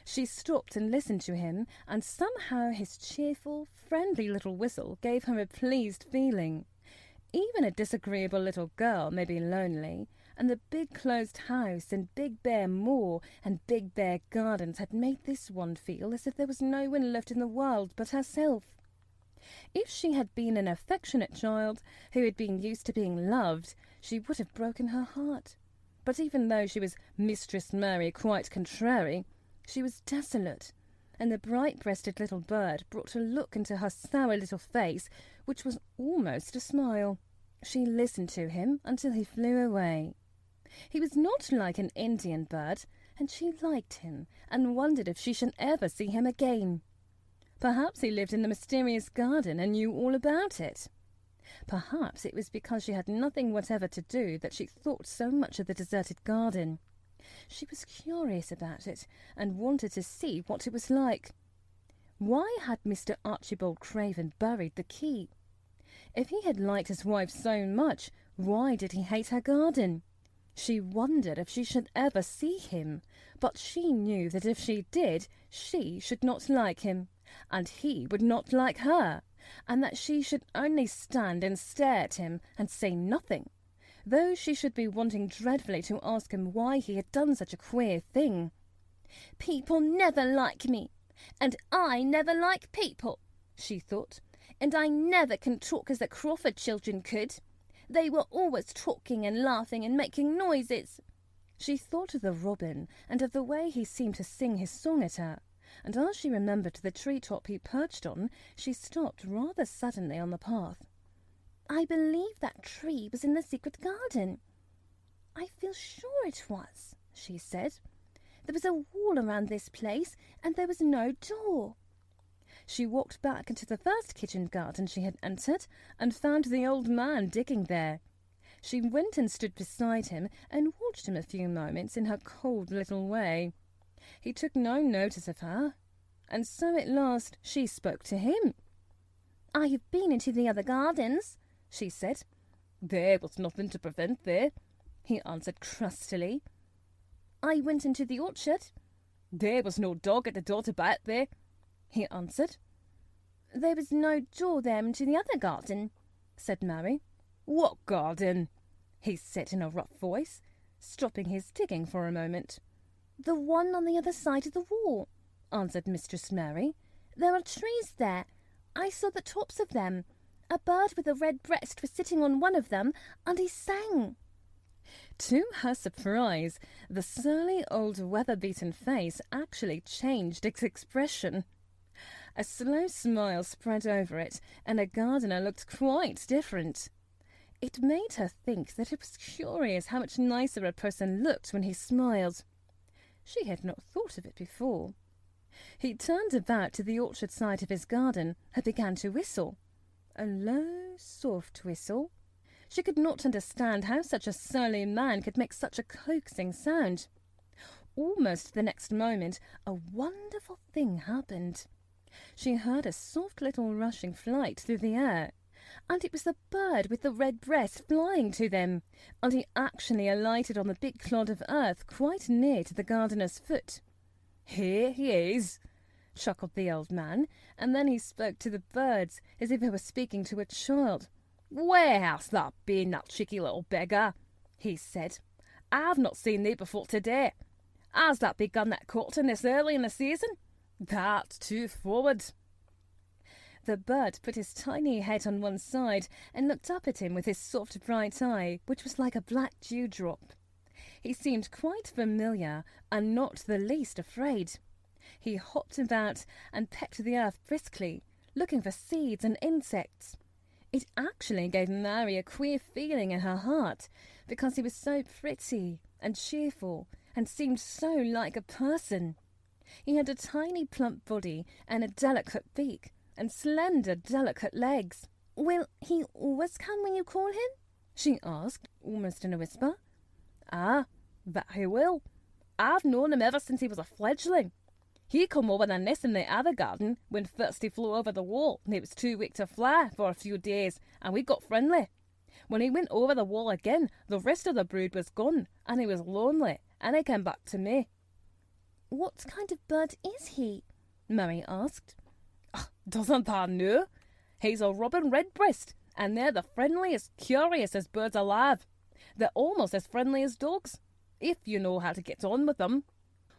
She stopped and listened to him, and somehow his cheerful, friendly little whistle gave her a pleased feeling. Even a disagreeable little girl may be lonely, and the big closed house and big bare moor and big bare gardens had made this one feel as if there was no one left in the world but herself. If she had been an affectionate child who had been used to being loved, she would have broken her heart. But even though she was Mistress Mary quite contrary, she was desolate, and the bright-breasted little bird brought a look into her sour little face which was almost a smile. She listened to him until he flew away. He was not like an Indian bird, and she liked him and wondered if she should ever see him again. Perhaps he lived in the mysterious garden and knew all about it. Perhaps it was because she had nothing whatever to do that she thought so much of the deserted garden. She was curious about it and wanted to see what it was like. Why had Mr. Archibald Craven buried the key? If he had liked his wife so much, why did he hate her garden? She wondered if she should ever see him, but she knew that if she did, she should not like him, and he would not like her, and that she should only stand and stare at him and say nothing, though she should be wanting dreadfully to ask him why he had done such a queer thing. "People never like me, and I never like people," she thought, "and I never can talk as the Crawford children could. They were always talking and laughing and making noises." She thought of the robin and of the way he seemed to sing his song at her, and as she remembered the tree-top he perched on, she stopped rather suddenly on the path. "I believe that tree was in the secret garden. I feel sure it was," she said. "There was a wall around this place, and there was no door." She walked back into the first kitchen garden she had entered, and found the old man digging there. She went and stood beside him, and watched him a few moments in her cold little way. He took no notice of her, and so at last she spoke to him. "I have been into the other gardens," she said. "There was nothing to prevent thee," he answered crustily. "I went into the orchard." "There was no dog at the door to bite thee," he answered. "There was no door there into the other garden," said Mary. "What garden?" he said in a rough voice, stopping his digging for a moment. "The one on the other side of the wall," answered Mistress Mary. "There are trees there. I saw the tops of them. A bird with a red breast was sitting on one of them, and he sang." To her surprise, the surly old weather-beaten face actually changed its expression. A slow smile spread over it, and the gardener looked quite different. It made her think that it was curious how much nicer a person looked when he smiled. She had not thought of it before. He turned about to the orchard side of his garden and began to whistle. A low, soft whistle. She could not understand how such a surly man could make such a coaxing sound. Almost the next moment, a wonderful thing happened. She heard a soft little rushing flight through the air, and it was the bird with the red breast flying to them, and he actually alighted on the big clod of earth quite near to the gardener's foot. "Here he is," chuckled the old man, and then he spoke to the birds as if he were speaking to a child. "Where hast thou been, thou cheeky little beggar?" he said. "I've not seen thee before today. Has thou begun that courting this early in the season? That's too forward." The bird put his tiny head on one side and looked up at him with his soft bright eye, which was like a black dewdrop. He seemed quite familiar and not the least afraid. He hopped about and pecked the earth briskly, looking for seeds and insects. It actually gave Mary a queer feeling in her heart, because he was so pretty and cheerful and seemed so like a person. He had a tiny plump body and a delicate beak and slender delicate legs. "Will he always come when you call him?" she asked, almost in a whisper. "Ah, that he will. I've known him ever since he was a fledgling. He come over the nest in the other garden when first he flew over the wall, and he was too weak to fly for a few days, and we got friendly. When he went over the wall again, the rest of the brood was gone, and he was lonely, and he came back to me." "What kind of bird is he?" Mary asked. "Doesn't thou know? He's a robin redbreast, and they're the friendliest, curiousest birds alive. They're almost as friendly as dogs, if you know how to get on with them.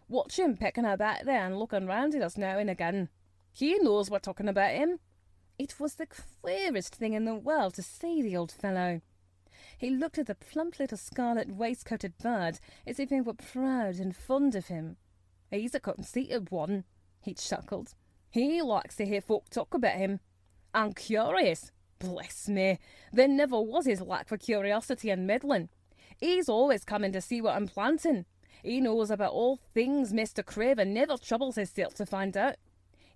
Watch him pecking about there and looking round at us now and again. He knows we're talking about him." It was the queerest thing in the world to see the old fellow. He looked at the plump little scarlet waistcoated bird as if he were proud and fond of him. "He's a conceited one," he chuckled. "He likes to hear folk talk about him. And curious. Bless me, there never was his lack for curiosity and meddling. He's always coming to see what I'm planting. He knows about all things Mr. Craven never troubles himself to find out.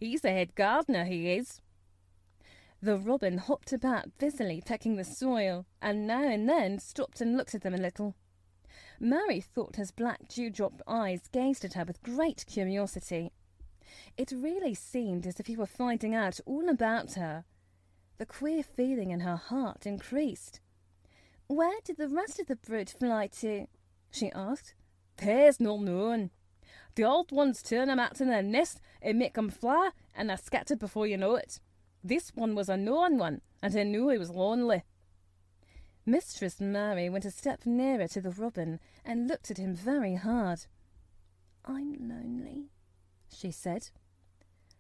He's the head gardener, he is." The robin hopped about busily pecking the soil, and now and then stopped and looked at them a little. Mary thought his black dewdrop eyes gazed at her with great curiosity. It really seemed as if he were finding out all about her. The queer feeling in her heart increased. "Where did the rest of the brood fly to?" she asked. "There's no knowing. The old ones turn 'em out in their nest and make 'em fly, and they're scattered before you know it. This one was a knowing one, and he knew he was lonely." Mistress Mary went a step nearer to the robin and looked at him very hard. "I'm lonely," she said.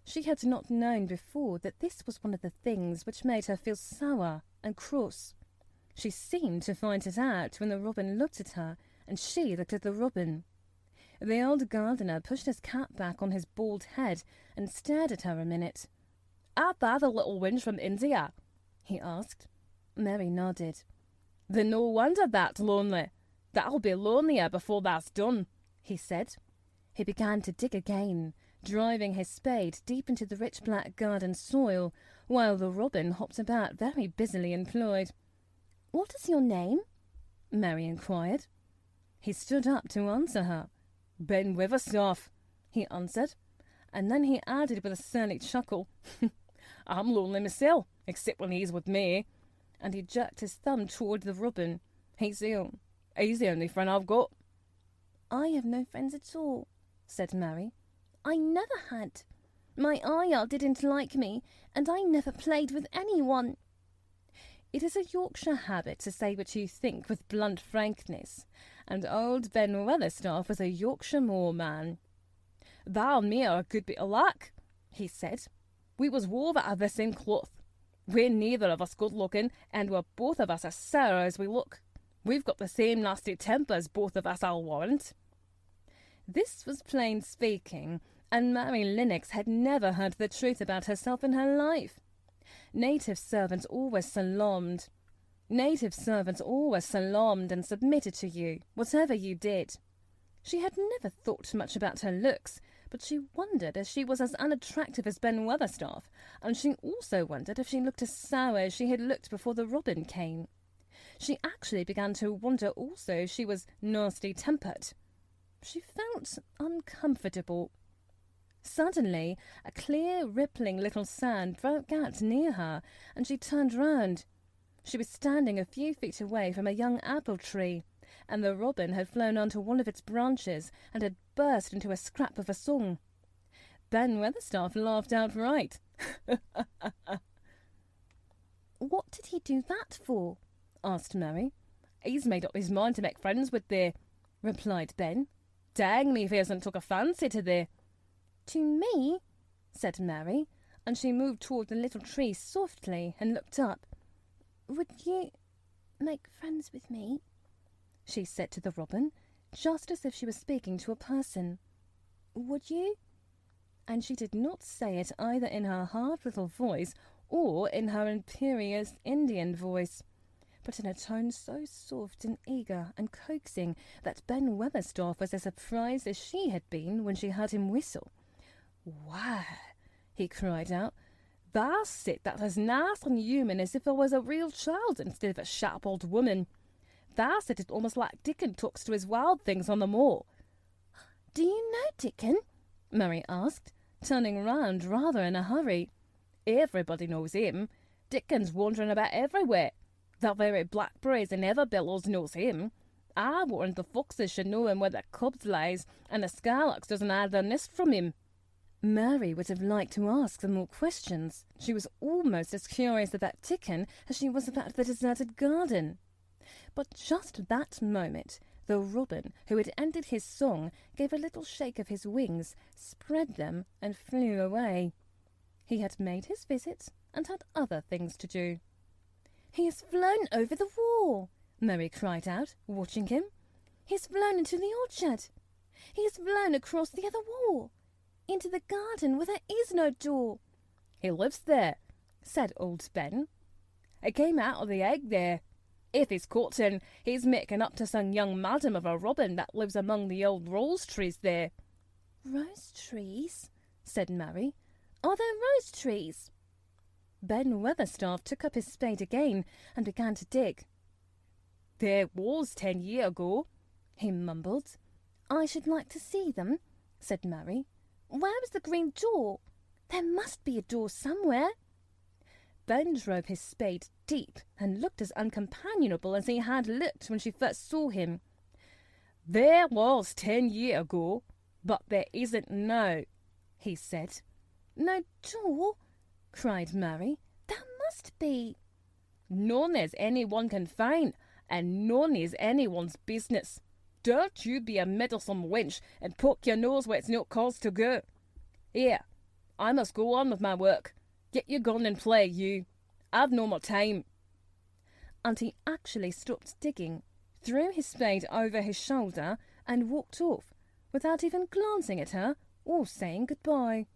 She had not known before that this was one of the things which made her feel sour and cross. She seemed to find it out when the robin looked at her, and she looked at the robin. The old gardener pushed his cap back on his bald head and stared at her a minute. "Art thou the little wench from India?" he asked. Mary nodded. "Then no wonder that's lonely. That'll be lonelier before that's done," he said. He began to dig again, driving his spade deep into the rich black garden soil, while the robin hopped about very busily employed. "What is your name?" Mary inquired. He stood up to answer her. "Ben Witherstaff," he answered, and then he added with a surly chuckle, "I'm lonely myself, except when he's with me," and he jerked his thumb toward the robin. He's the only friend I've got." "I have no friends at all," said Mary. "I never had. My ayah didn't like me, and I never played with anyone." It is a Yorkshire habit to say what you think with blunt frankness, and old Ben Weatherstaff was a Yorkshire moorman. "Thou and me are a good bit alike," he said. "We was wove out of the same cloth. We're neither of us good looking, and we're both of us as sour as we look. We've got the same nasty tempers, both of us, I'll warrant." This was plain speaking, and Mary Lennox had never heard the truth about herself in her life. Native servants always salaamed and submitted to you, whatever you did. She had never thought much about her looks, but she wondered if she was as unattractive as Ben Weatherstaff, and she also wondered if she looked as sour as she had looked before the robin came. She actually began to wonder also if she was nasty-tempered. She felt uncomfortable. Suddenly, a clear, rippling little sound broke out near her, and she turned round. She was standing a few feet away from a young apple tree, and the robin had flown onto one of its branches and had burst into a scrap of a song. Ben Weatherstaff laughed outright. "What did he do that for?" asked Mary. "He's made up his mind to make friends with thee," replied Ben. "Dang me if he hasn't took a fancy to thee." "To me?" said Mary, and she moved toward the little tree softly and looked up. "Would you make friends with me?" she said to the robin, just as if she was speaking to a person. "Would you?" And she did not say it either in her hard little voice or in her imperious Indian voice, but in a tone so soft and eager and coaxing that Ben Weatherstaff was as surprised as she had been when she heard him whistle. "Why," he cried out, "that's it, that's as nice and human as if I was a real child instead of a sharp old woman. That's it, it's almost like Dickon talks to his wild things on the moor." "Do you know Dickon?" Mary asked, turning round rather in a hurry. "Everybody knows him. Dickon's wandering about everywhere. The very blackberries and everbillows knows him. I warned the foxes should know him where the cubs lies, and the skylarks doesn't hide their nest from him." Mary would have liked to ask some more questions. She was almost as curious about Dickon as she was about the deserted garden. But just at that moment, the robin, who had ended his song, gave a little shake of his wings, spread them, and flew away. He had made his visit and had other things to do. "He has flown over the wall," Mary cried out, watching him. "He has flown into the orchard. He has flown across the other wall, into the garden where there is no door." "He lives there," said old Ben. "He came out of the egg there. If he's caught in, he's making up to some young madam of a robin that lives among the old rose trees there." "Rose trees?" said Mary. "Are there rose trees?" Ben Weatherstaff took up his spade again and began to dig. "There was 10 years ago," he mumbled. "I should like to see them," said Mary. "Where is the green door? There must be a door somewhere." Ben drove his spade deep and looked as uncompanionable as he had looked when she first saw him. "There was 10 years ago, but there isn't now," he said. "No door?" cried Mary. "There must be." "None as anyone can find, and none is anyone's business. Don't you be a meddlesome wench and poke your nose where it's no cause to go. Here, I must go on with my work. Get your gun and play, you. I've no more time." And he actually stopped digging, threw his spade over his shoulder, and walked off, without even glancing at her or saying goodbye.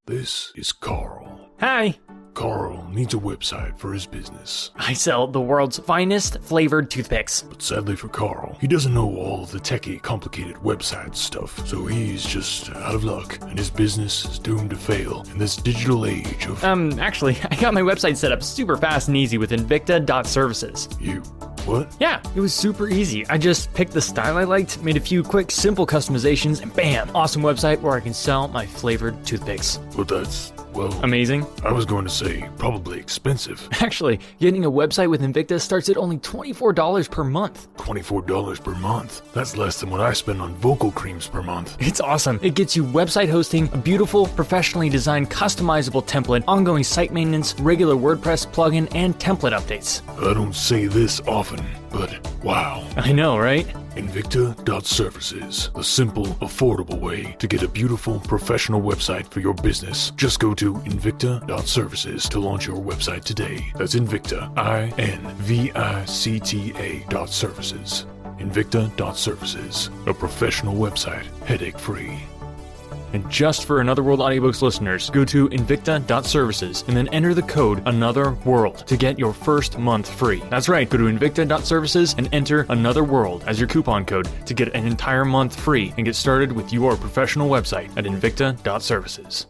This is Carl. Hi. Carl needs a website for his business. I sell the world's finest flavored toothpicks. But sadly for Carl, he doesn't know all the techie, complicated website stuff. So he's just out of luck, and his business is doomed to fail in this digital age of... Actually, I got my website set up super fast and easy with Invicta.services. What? Yeah, it was super easy. I just picked the style I liked, made a few quick, simple customizations, and bam! Awesome website where I can sell my flavored toothpicks. Well, that's, well... amazing? I was going to say, probably expensive. Actually, getting a website with Invicta starts at only $24 per month. $24 per month? That's less than what I spend on vocal creams per month. It's awesome. It gets you website hosting, a beautiful, professionally designed, customizable template, ongoing site maintenance, regular WordPress plugin, and template updates. I don't say this often, but wow. I know, right? Invicta.services, the simple, affordable way to get a beautiful, professional website for your business. Just go to Invicta.services to launch your website today. That's Invicta, INVICTA.services. Invicta.services, a professional website, headache-free. And just for Another World audiobooks listeners, go to Invicta.services and then enter the code Another World to get your first month free. That's right, go to Invicta.services and enter Another World as your coupon code to get an entire month free and get started with your professional website at Invicta.services.